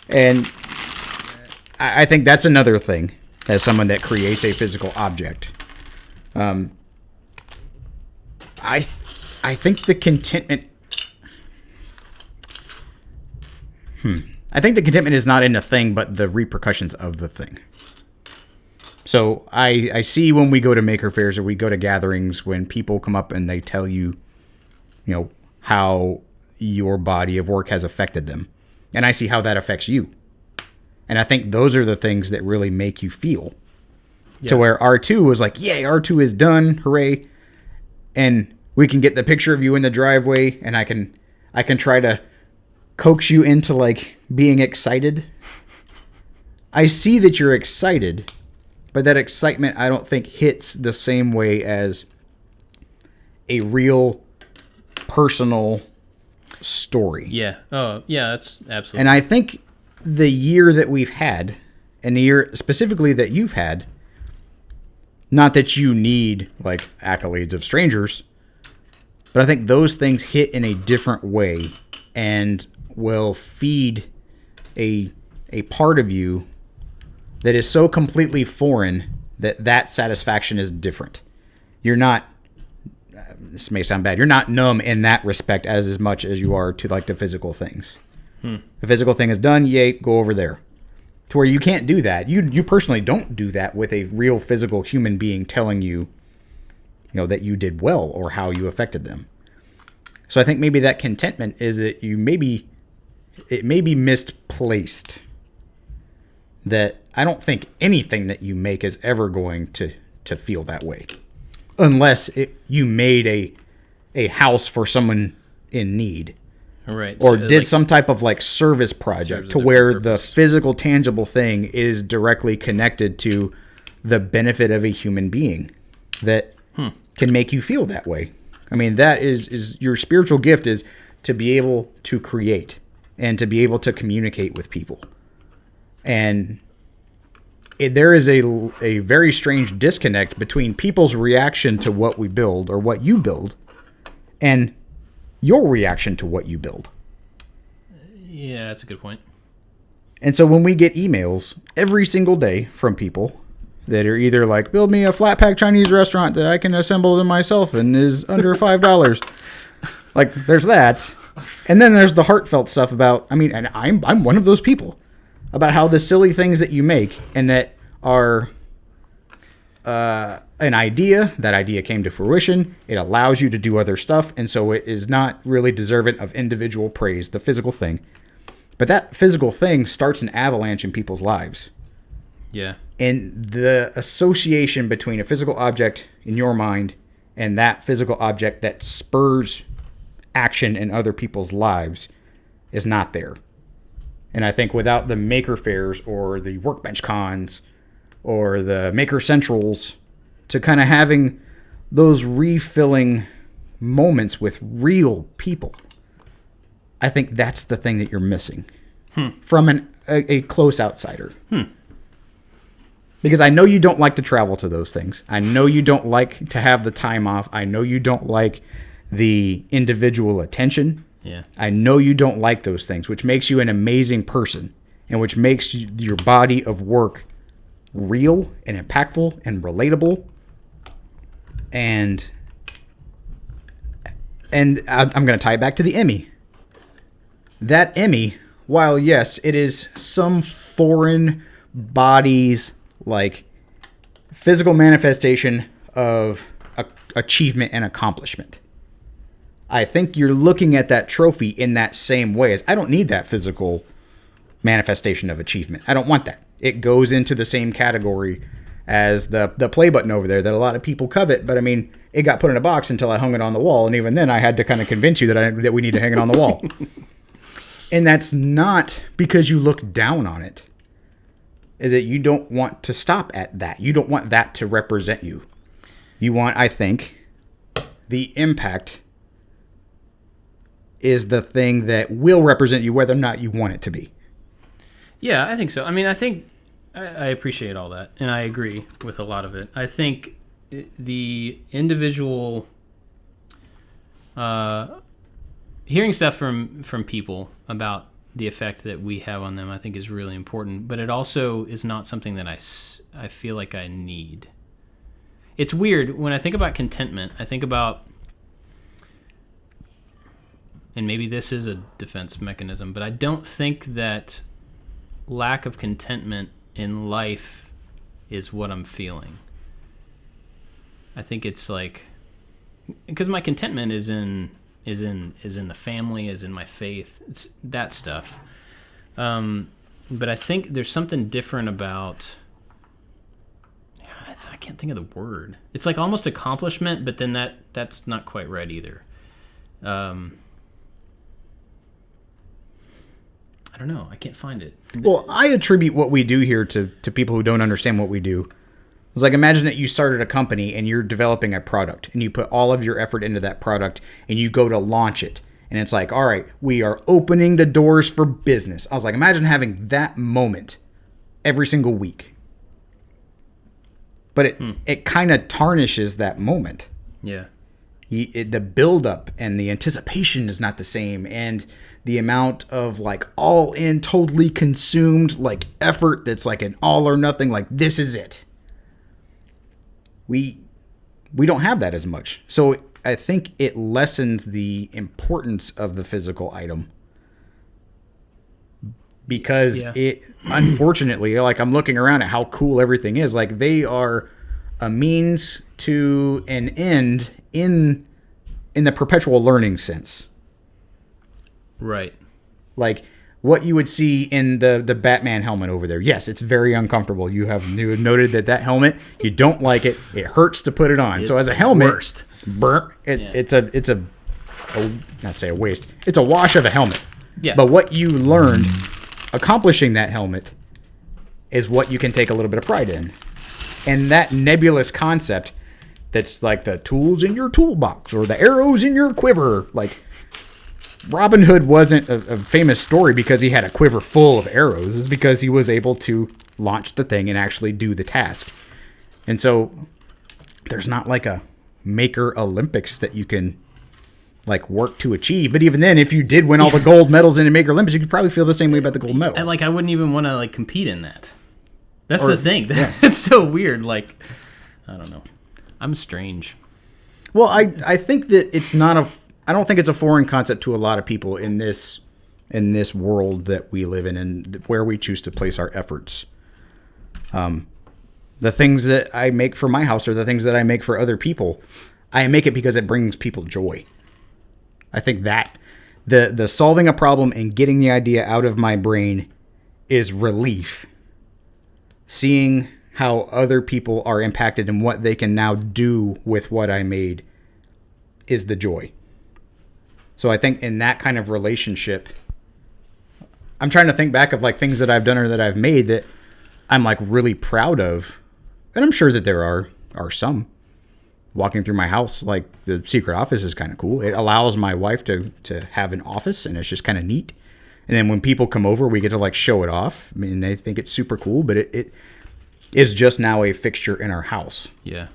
And I think that's another thing as someone that creates a physical object. I think the contentment. I think the contentment is not in the thing, but the repercussions of the thing. So I see when we go to maker fairs or we go to gatherings, when people come up and they tell you, how your body of work has affected them. And I see how that affects you. And I think those are the things that really make you feel. Yeah. To where R2 was like, yay, R2 is done, hooray. And we can get the picture of you in the driveway, and I can try to coax you into like being excited. I see that you're excited, but that excitement I don't think hits the same way as a real personal story. Yeah. Oh, yeah, that's absolutely. And I think the year that we've had, and the year specifically that you've had, not that you need like accolades of strangers, but I think those things hit in a different way and will feed a part of you that is so completely foreign that satisfaction is different. You're not, this may sound bad, you're not numb in that respect as much as you are to like the physical things. The physical thing is done, yay, go over there. To where you can't do that. You personally don't do that with a real physical human being telling you, that you did well or how you affected them. So I think maybe that contentment is that it may be misplaced. That I don't think anything that you make is ever going to feel that way. Unless you made a house for someone in need. Right. Or so did some type of like service project to where the physical, tangible thing is directly connected to the benefit of a human being that can make you feel that way. I mean, that is your spiritual gift, is to be able to create and to be able to communicate with people. And there is a very strange disconnect between people's reaction to what we build or what you build and your reaction to what you build. Yeah, that's a good point. And so when we get emails every single day from people that are either like, build me a flat pack Chinese restaurant that I can assemble myself and is under $5. Like, there's that. And then there's the heartfelt stuff about, and I'm one of those people, about how the silly things that you make and that are an idea, that idea came to fruition, it allows you to do other stuff, and so it is not really deserving of individual praise, the physical thing. But that physical thing starts an avalanche in people's lives. Yeah. And the association between a physical object in your mind and that physical object that spurs action in other people's lives is not there. And I think without the maker fairs or the workbench cons or the maker centrals to kind of having those refilling moments with real people, I think that's the thing that you're missing from a close outsider. Because I know you don't like to travel to those things. I know you don't like to have the time off. I know you don't like the individual attention Yeah. I know you don't like those things, which makes you an amazing person and which makes your body of work real and impactful and relatable. And I'm going to tie it back to the Emmy. That Emmy, while yes, it is some foreign body's like physical manifestation of achievement and accomplishment, I think you're looking at that trophy in that same way as I don't need that physical manifestation of achievement. I don't want that. It goes into the same category as the play button over there that a lot of people covet. But I mean, it got put in a box until I hung it on the wall. And even then I had to kind of convince you that we need to hang it on the wall. And that's not because you look down on it. Is that you don't want to stop at that. You don't want that to represent you. You want, I think, the impact is the thing that will represent you whether or not you want it to be. Yeah, I think so. I mean, I think I appreciate all that, and I agree with a lot of it. I think the individual hearing stuff from people about the effect that we have on them, I think is really important, but it also is not something that I feel like I need. It's weird. When I think about contentment, I think about, and maybe this is a defense mechanism, but I don't think that lack of contentment in life is what I'm feeling. I think it's like, because my contentment is in the family, is in my faith, it's that stuff. But I think there's something different about, I can't think of the word. It's like almost accomplishment, but then that's not quite right either. I don't know. I can't find it. Well, I attribute what we do here to people who don't understand what we do. It's like, imagine that you started a company and you're developing a product and you put all of your effort into that product and you go to launch it. And it's like, all right, we are opening the doors for business. I was like, imagine having that moment every single week. But it kind of tarnishes that moment. Yeah. The buildup and the anticipation is not the same. And the amount of like all in, totally consumed like effort that's like an all or nothing, like this is it. We don't have that as much. So I think it lessens the importance of the physical item. Because it, unfortunately, like I'm looking around at how cool everything is. Like they are a means to an end in the perpetual learning sense. Right. Like what you would see in the Batman helmet over there. Yes, it's very uncomfortable. You have noted that helmet, you don't like it. It hurts to put it on. It's so as a helmet, worst. It's a not say a waste. It's a wash of a helmet. Yeah. But what you learned accomplishing that helmet is what you can take a little bit of pride in. And that nebulous concept that's like the tools in your toolbox or the arrows in your quiver. Like Robin Hood wasn't a famous story because he had a quiver full of arrows. It's because he was able to launch the thing and actually do the task. And so there's not like a Maker Olympics that you can like work to achieve. But even then, if you did win all the gold medals in the Maker Olympics, you could probably feel the same way about the gold medal. I wouldn't even want to like compete in that. That's the thing. That's so weird. Like, I don't know. I'm strange. Well, I think that it's not I don't think it's a foreign concept to a lot of people in this world that we live in and where we choose to place our efforts. The things that I make for my house are the things that I make for other people. I make it because it brings people joy. I think that the solving a problem and getting the idea out of my brain is relief. Seeing how other people are impacted and what they can now do with what I made is the joy. So I think in that kind of relationship, I'm trying to think back of like things that I've done or that I've made that I'm like really proud of. And I'm sure that there are some. Walking through my house, like the secret office is kind of cool. It allows my wife to have an office and it's just kind of neat. And then when people come over, we get to like show it off. I mean, they think it's super cool, but it is just now a fixture in our house. Yeah.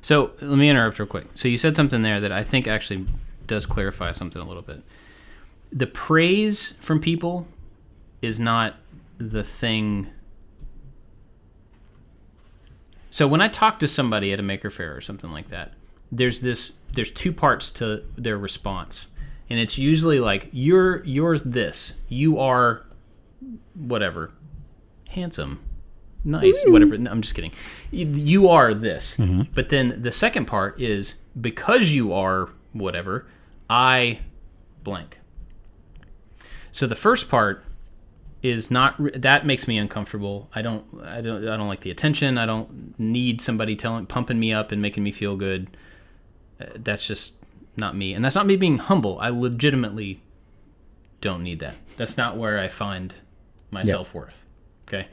So let me interrupt real quick. So you said something there that I think actually does clarify something a little bit. the praise from people is not the thing. So when I talk to somebody at a maker fair or something like that, there's two parts to their response. And it's usually like, you're this. You are whatever. Handsome. Nice. Whatever. No, I'm just kidding. You are this. Mm-hmm. But then the second part is, because you are whatever, I blank. So the first part is not, that makes me uncomfortable. I don't like the attention. I don't need somebody pumping me up and making me feel good. That's just not me. And that's not me being humble. I legitimately don't need that. That's not where I find my self-worth. Okay.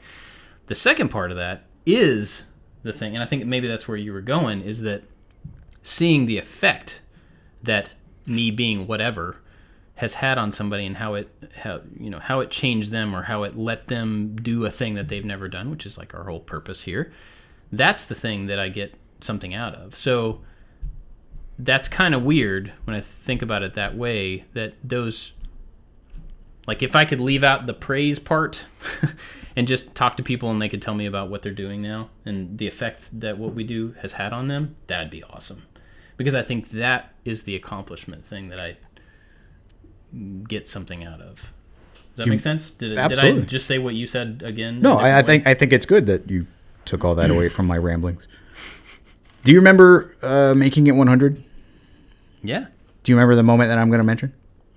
The second part of that is the thing, and I think maybe that's where you were going, is that seeing the effect that me being whatever has had on somebody, and how it changed them, or how it let them do a thing that they've never done, which is like our whole purpose here. That's the thing that I get something out of. So that's kind of weird when I think about it that way, that those, like, if I could leave out the praise part and just talk to people and they could tell me about what they're doing now and the effect that what we do has had on them, that'd be awesome. Because I think that is the accomplishment thing that I get something out of. Does that make sense? Did I just say what you said again? No, I think it's good that you took all that away from my ramblings. Do you remember making it 100? Yeah. Do you remember the moment that I'm going to mention?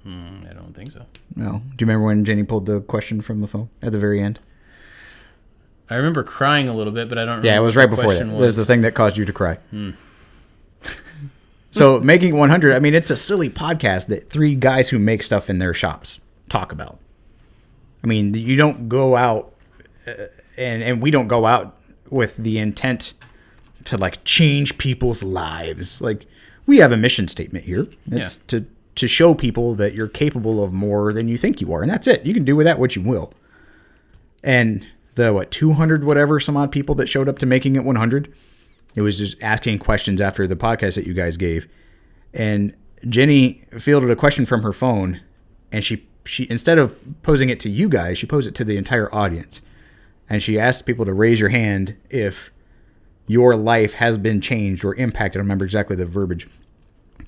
I don't think so. No. Do you remember when Jenny pulled the question from the phone at the very end? I remember crying a little bit, but I don't remember. Yeah, it was right before that. It was the thing that caused you to cry. So making 100, I mean, it's a silly podcast that three guys who make stuff in their shops talk about. I mean, you don't go out, and we don't go out with the intent to, like, change people's lives. Like, we have a mission statement here. It's to show people that you're capable of more than you think you are. And that's it. You can do with that what you will. And the, 200 whatever some odd people that showed up to making it 100, it was just asking questions after the podcast that you guys gave. And Jenny fielded a question from her phone, and she instead of posing it to you guys, she posed it to the entire audience. And she asked people to raise your hand if your life has been changed or impacted, I don't remember exactly the verbiage,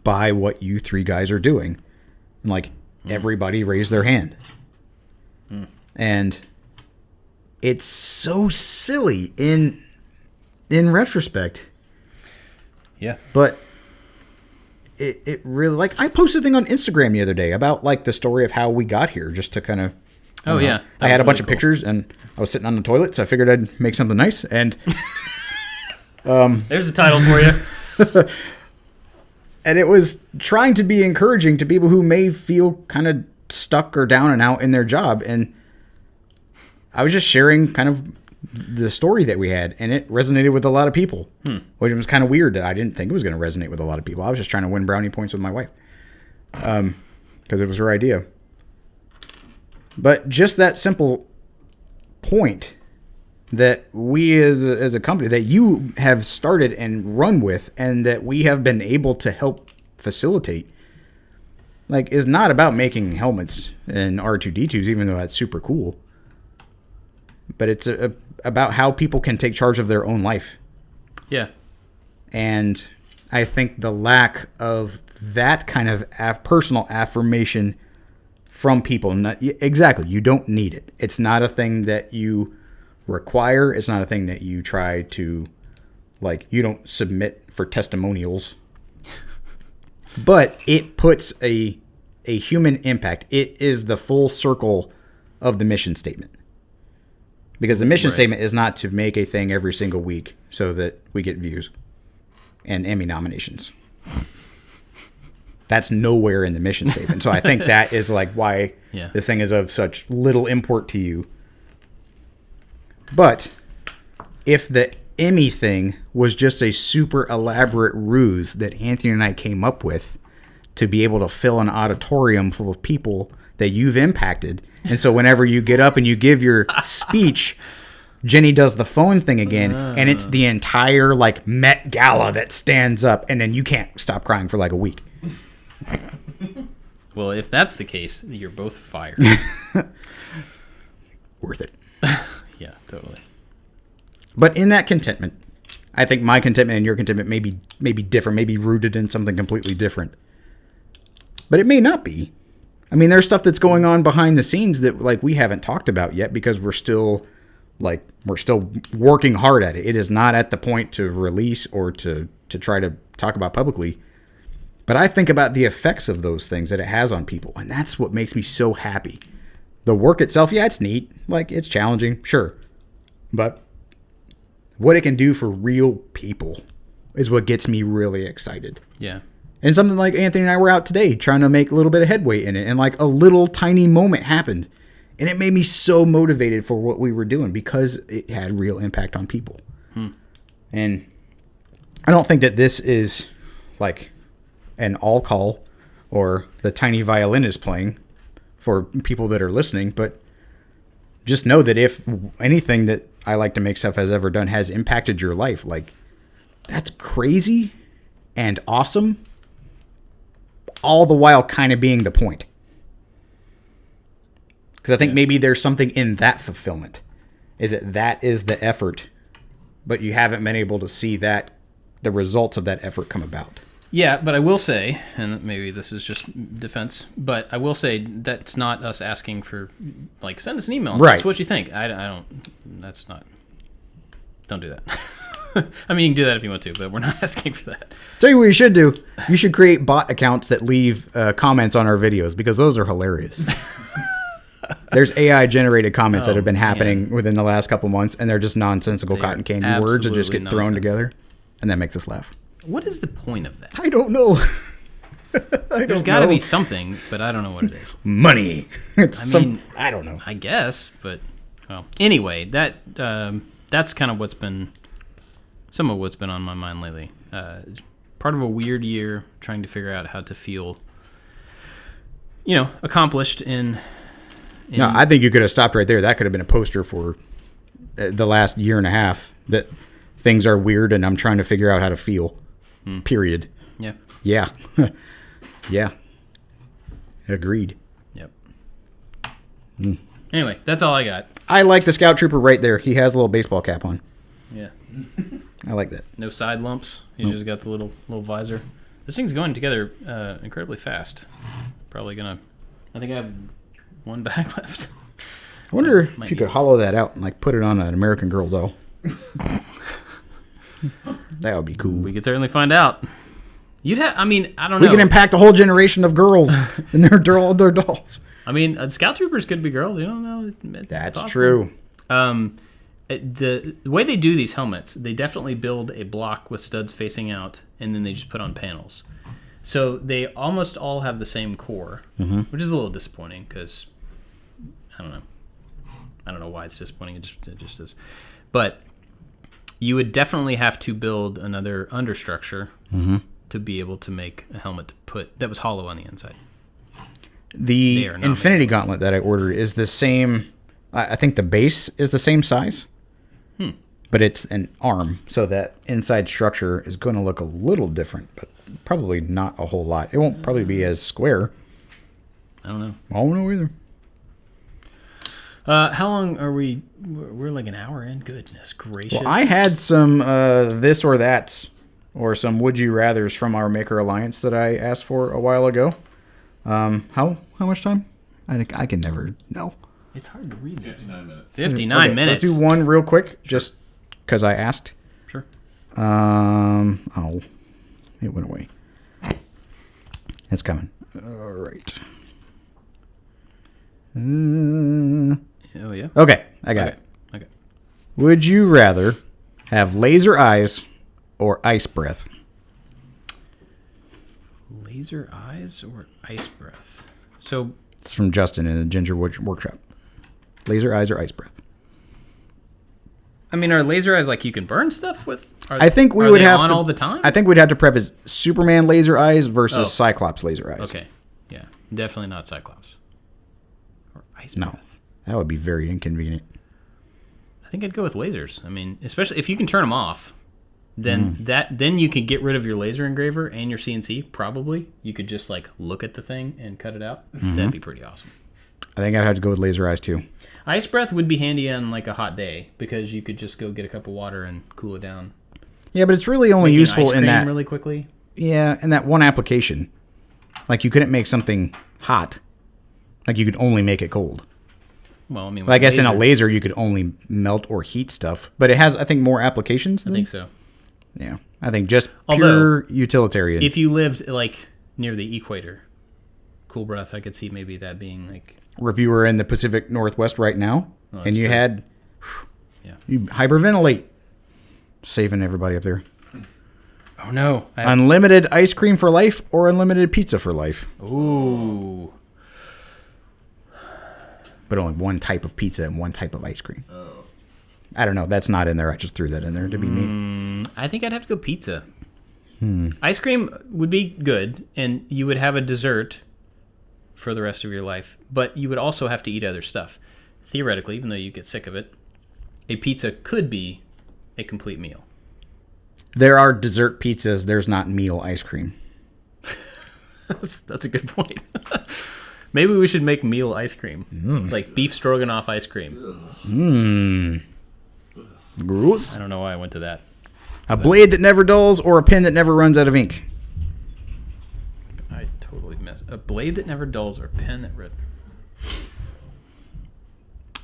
by what you three guys are doing. And, like, everybody raised their hand. And it's so silly in retrospect. Yeah. But it really, like, I posted a thing on Instagram the other day about, like, the story of how we got here, just to kind of... yeah. I had a bunch of pictures, and I was sitting on the toilet, so I figured I'd make something nice, and... There's the title for you. And it was trying to be encouraging to people who may feel kind of stuck or down and out in their job. And I was just sharing kind of the story that we had, and it resonated with a lot of people. Which was kind of weird that I didn't think it was going to resonate with a lot of people. I was just trying to win brownie points with my wife. Because it was her idea. But just that simple point that we as a company that you have started and run with, and that we have been able to help facilitate, like, is not about making helmets and R2-D2s, even though that's super cool. But it's about how people can take charge of their own life. Yeah. And I think the lack of that kind of personal affirmation from people, exactly, you don't need it. It's not a thing that you require. It's not a thing that you try to, like, you don't submit for testimonials. But it puts a human impact. It is the full circle of the mission statement. Because the mission statement is not to make a thing every single week so that we get views and Emmy nominations. That's nowhere in the mission statement. So I think that is, like, why this thing is of such little import to you. But if the Emmy thing was just a super elaborate ruse that Anthony and I came up with to be able to fill an auditorium full of people that you've impacted, and so whenever you get up and you give your speech, Jenny does the phone thing again, and it's the entire, like, Met Gala that stands up, and then you can't stop crying for, like, a week. Well, if that's the case, you're both fired. Worth it. Yeah, totally. But in that contentment, I think my contentment and your contentment may be different, may be rooted in something completely different. But it may not be. I mean, there's stuff that's going on behind the scenes that like we haven't talked about yet because we're still working hard at it. It is not at the point to release or to try to talk about publicly. But I think about the effects of those things that it has on people, and that's what makes me so happy. The work itself, yeah, it's neat. Like, it's challenging, sure. But what it can do for real people is what gets me really excited. Yeah. And something like Anthony and I were out today trying to make a little bit of headway in it, and like a little tiny moment happened. And it made me so motivated for what we were doing because it had real impact on people. And I don't think that this is like an all call or the Tiny Violin is playing for people that are listening, but just know that if anything that I Like to Make Stuff has ever done has impacted your life, like, that's crazy and awesome, all the while kind of being the point. Because I think maybe there's something in that fulfillment. Is that is the effort, but you haven't been able to see that the results of that effort come about. Yeah, but I will say, and maybe this is just defense, but I will say that's not us asking for, like, send us an email. Right. That's what you think. I don't, that's not, don't do that. I mean, you can do that if you want to, but we're not asking for that. Tell you what you should do. You should create bot accounts that leave comments on our videos because those are hilarious. There's AI-generated comments that have been happening within the last couple months, and they're just nonsensical cotton candy words that just get thrown together, and that makes us laugh. What is the point of that? I don't know. There's got to be something, but I don't know what it is. Money. I don't know. I guess, but well. Anyway, that's kind of some of what's been on my mind lately. Part of a weird year, trying to figure out how to feel, accomplished in. No, I think you could have stopped right there. That could have been a poster for the last year and a half. That things are weird, and I'm trying to figure out how to feel. Period. Yeah. Yeah. Yeah. Agreed. Yep. Anyway, that's all I got. I like the Scout Trooper right there. He has a little baseball cap on. Yeah. I like that. No side lumps. He's just got the little visor. This thing's going together incredibly fast. Probably gonna. I think I have one bag left. I wonder if you could hollow that out and like put it on an American Girl doll. That would be cool. We could certainly find out. I don't know. We can impact a whole generation of girls and their dolls. I mean, Scout Troopers could be girls. You don't know. That's possible. true. The way they do these helmets, they definitely build a block with studs facing out, and then they just put on panels. So they almost all have the same core, which is a little disappointing because I don't know why it's disappointing. It just is. But you would definitely have to build another understructure to be able to make a helmet that was hollow on the inside. The Infinity Gauntlet that I ordered is the same. I think the base is the same size, but it's an arm, so that inside structure is going to look a little different, but probably not a whole lot. It won't probably be as square. I don't know. I don't know either. How long are we? We're like an hour in. Goodness gracious. Well, I had some this or that, or some would you rathers from our Maker Alliance that I asked for a while ago. How much time? I can never know. It's hard to read. 59 minutes. 59 minutes. Let's do one real quick, just because I asked. Sure. Oh, it went away. It's coming. All right. Oh yeah. Okay, I got it. Okay. Would you rather have laser eyes or ice breath? Laser eyes or ice breath? So it's from Justin in the Ginger Workshop. Laser eyes or ice breath? I mean, are laser eyes like you can burn stuff with? I think we would would have on to all the time. I think we'd have to preface Superman laser eyes versus Cyclops laser eyes. Okay. Yeah. Definitely not Cyclops. Or ice No. breath. That would be very inconvenient. I think I'd go with lasers. I mean, especially if you can turn them off, then then you could get rid of your laser engraver and your CNC. Probably you could just like look at the thing and cut it out. That'd be pretty awesome. I think I'd have to go with laser eyes too. Ice breath would be handy on like a hot day because you could just go get a cup of water and cool it down. Yeah, but it's really only useful in that really quickly. Yeah, in that one application. Like you couldn't make something hot. Like you could only make it cold. Well, I mean, I guess in a laser you could only melt or heat stuff, but it has, I think, more applications. I think so. Yeah, I think just pure utilitarian. If you lived like near the equator, cool breath, I could see maybe that being like. Reviewer in the Pacific Northwest right now, and you had you hyperventilate, saving everybody up there. Oh no! Unlimited ice cream for life or unlimited pizza for life. Ooh. But only one type of pizza and one type of ice cream. Oh. I don't know. That's not in there. I just threw that in there to be neat. I think I'd have to go pizza. Ice cream would be good, and you would have a dessert for the rest of your life. But you would also have to eat other stuff. Theoretically, even though you get sick of it, a pizza could be a complete meal. There are dessert pizzas. There's not meal ice cream. That's a good point. Maybe we should make meal ice cream. Like beef stroganoff ice cream. Gross. I don't know why I went to that. A blade that never dulls or a pen that never runs out of ink? I totally missed. A blade that never dulls or a pen that rips.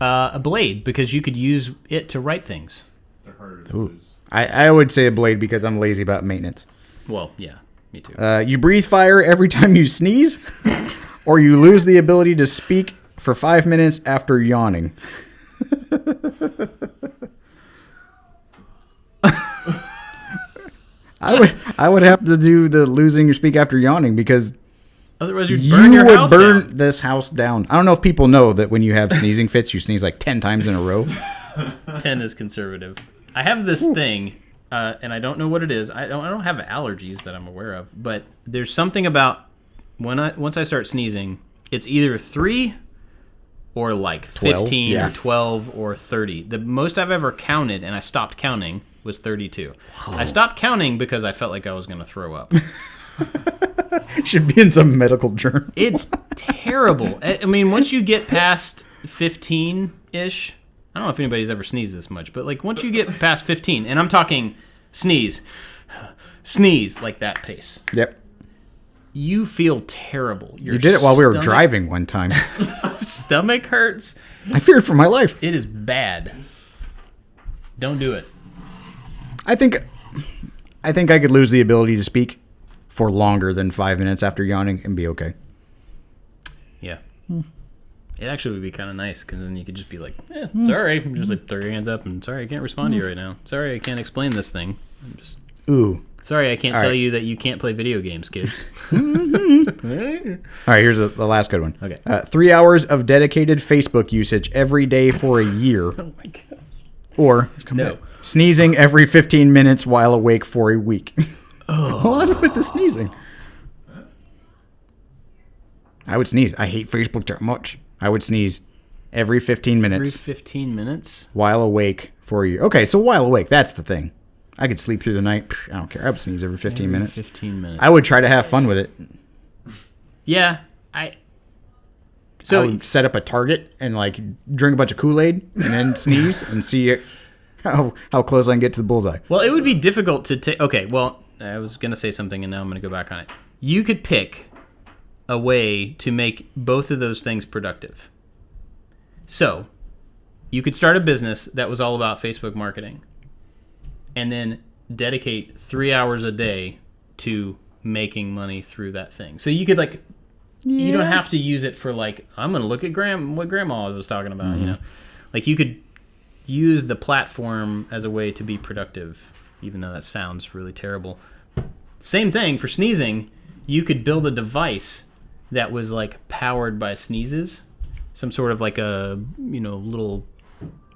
A blade, because you could use it to write things. They're harder to lose. I would say a blade because I'm lazy about maintenance. Well, yeah, me too. You breathe fire every time you sneeze, or you lose the ability to speak for 5 minutes after yawning. I would have to do the losing your speak after yawning because otherwise you'd burn your house down. You would burn this house down. I don't know if people know that when you have sneezing fits, you sneeze like 10 times in a row. 10 is conservative. I have this thing, and I don't know what it is. I don't have allergies that I'm aware of, but there's something about once I start sneezing, it's either 3 or like 15 or 12 or 30. The most I've ever counted, and I stopped counting, was 32. Oh. I stopped counting because I felt like I was going to throw up. Should be in some medical journal. It's terrible. I mean, once you get past 15-ish, I don't know if anybody's ever sneezed this much, but like once you get past 15, and I'm talking sneeze like that pace. Yep. You feel terrible. You did it while we were driving one time. Stomach hurts. I feared for my life. It is bad. Don't do it. I think I could lose the ability to speak for longer than 5 minutes after yawning and be okay. Yeah. It actually would be kind of nice because then you could just be like, sorry. Just like throw your hands up and sorry, I can't respond to you right now. Sorry, I can't explain this thing. Sorry, I can't tell you that you can't play video games, kids. All right, here's the last good one. Okay. 3 hours of dedicated Facebook usage every day for a year. Oh, my God. Or sneezing every 15 minutes while awake for a week. What with the sneezing? I would sneeze. I hate Facebook that much. I would sneeze every 15 minutes. Every 15 minutes? While awake for a year. Okay, so while awake, that's the thing. I could sleep through the night. I don't care. I would sneeze every 15 minutes. 15 minutes. I would try to have fun with it. Yeah, I would set up a target and like drink a bunch of Kool-Aid and then sneeze and see how close I can get to the bullseye. Well, it would be difficult to take. Okay, well, I was going to say something and now I'm going to go back on it. You could pick a way to make both of those things productive. So, you could start a business that was all about Facebook marketing and then dedicate 3 hours a day to making money through that thing. So you could you don't have to use it for like, I'm going to look at what grandma was talking about, you know. Like you could use the platform as a way to be productive, even though that sounds really terrible. Same thing for sneezing. You could build a device that was like powered by sneezes, some sort of like a, little...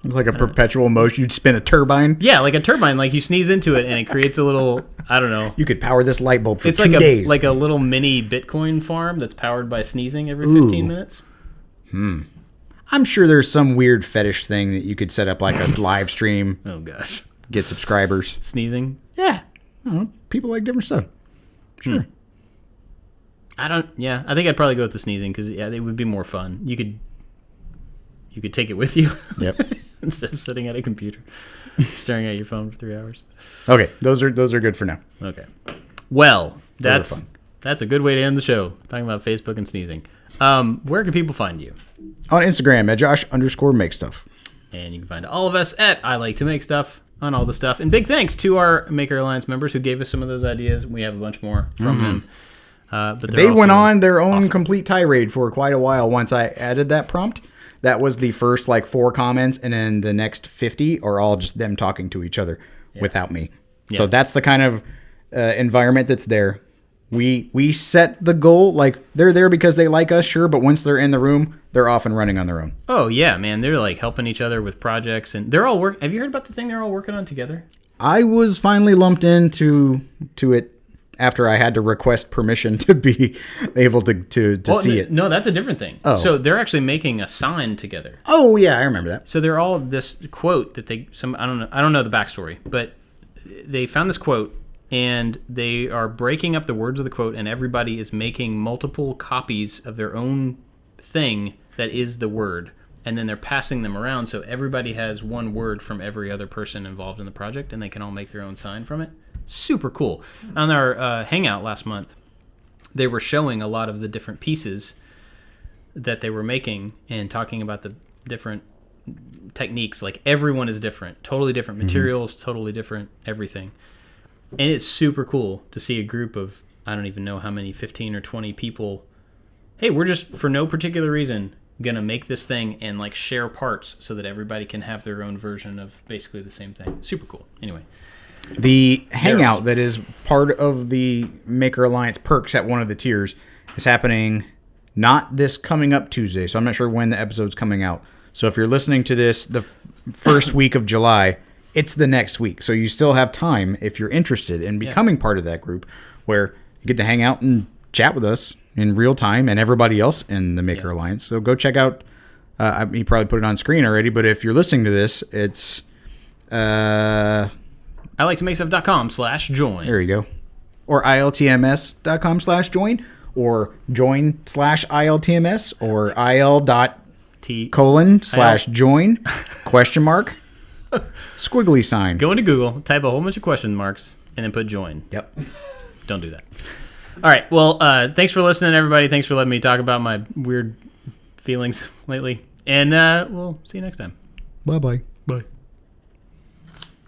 Like a perpetual motion. You'd spin a turbine. Yeah, like a turbine. Like you sneeze into it and it creates a little, I don't know. You could power this light bulb for 2 It's days. like a little mini Bitcoin farm that's powered by sneezing every 15 minutes. I'm sure there's some weird fetish thing that you could set up like a live stream. Oh, gosh. get subscribers. Sneezing? Yeah. I don't know. People like different stuff. Sure. I think I'd probably go with the sneezing because it would be more fun. You could take it with you. Yep. Instead of sitting at a computer, staring at your phone for 3 hours. Okay, those are good for now. Okay. Well, Those are that's fun. a good way to end the show. Talking about Facebook and sneezing. Where can people find you? On Instagram at Josh_MakeStuff. And you can find all of us at I Like to Make Stuff on all the stuff. And big thanks to our Maker Alliance members who gave us some of those ideas. We have a bunch more from them. But They went on their own complete tirade for quite a while once I added that prompt. That was the first 4 comments, and then the next 50 are all just them talking to each other without me. Yeah. So that's the kind of environment that's there. We set the goal, they're there because they like us, sure, but once they're in the room, they're off and running on their own. Oh, yeah, man. They're helping each other with projects, and they're all Have you heard about the thing they're all working on together? I was finally lumped into it after I had to request permission to be able to see it. No, that's a different thing. Oh. So they're actually making a sign together. Oh, yeah, I remember that. So they're all this quote that I don't know the backstory, but they found this quote and they are breaking up the words of the quote, and everybody is making multiple copies of their own thing that is the word, and then they're passing them around so everybody has one word from every other person involved in the project, and they can all make their own sign from it. Super cool. On our hangout last month, they were showing a lot of the different pieces that they were making and talking about the different techniques. Everyone is different, totally different materials, totally different everything. And it's super cool to see a group of, I don't even know how many, 15 or 20 people. Hey, we're just, for no particular reason, going to make this thing and share parts so that everybody can have their own version of basically the same thing. Super cool. Anyway. The hangout that is part of the Maker Alliance perks at one of the tiers is happening not this coming up Tuesday, so I'm not sure when the episode's coming out. So if you're listening to this the first week of July, it's the next week. So you still have time if you're interested in becoming part of that group where you get to hang out and chat with us in real time and everybody else in the Maker Alliance. So go check out, you probably put it on screen already, but if you're listening to this, it's... I like to make stuff.com/join. There you go. Or iltms.com/join or join/iltms or il.t:/join question mark squiggly sign. Go into Google, type a whole bunch of question marks, and then put join. Yep. Don't do that. All right. Well, thanks for listening, everybody. Thanks for letting me talk about my weird feelings lately. And we'll see you next time. Bye-bye. Bye.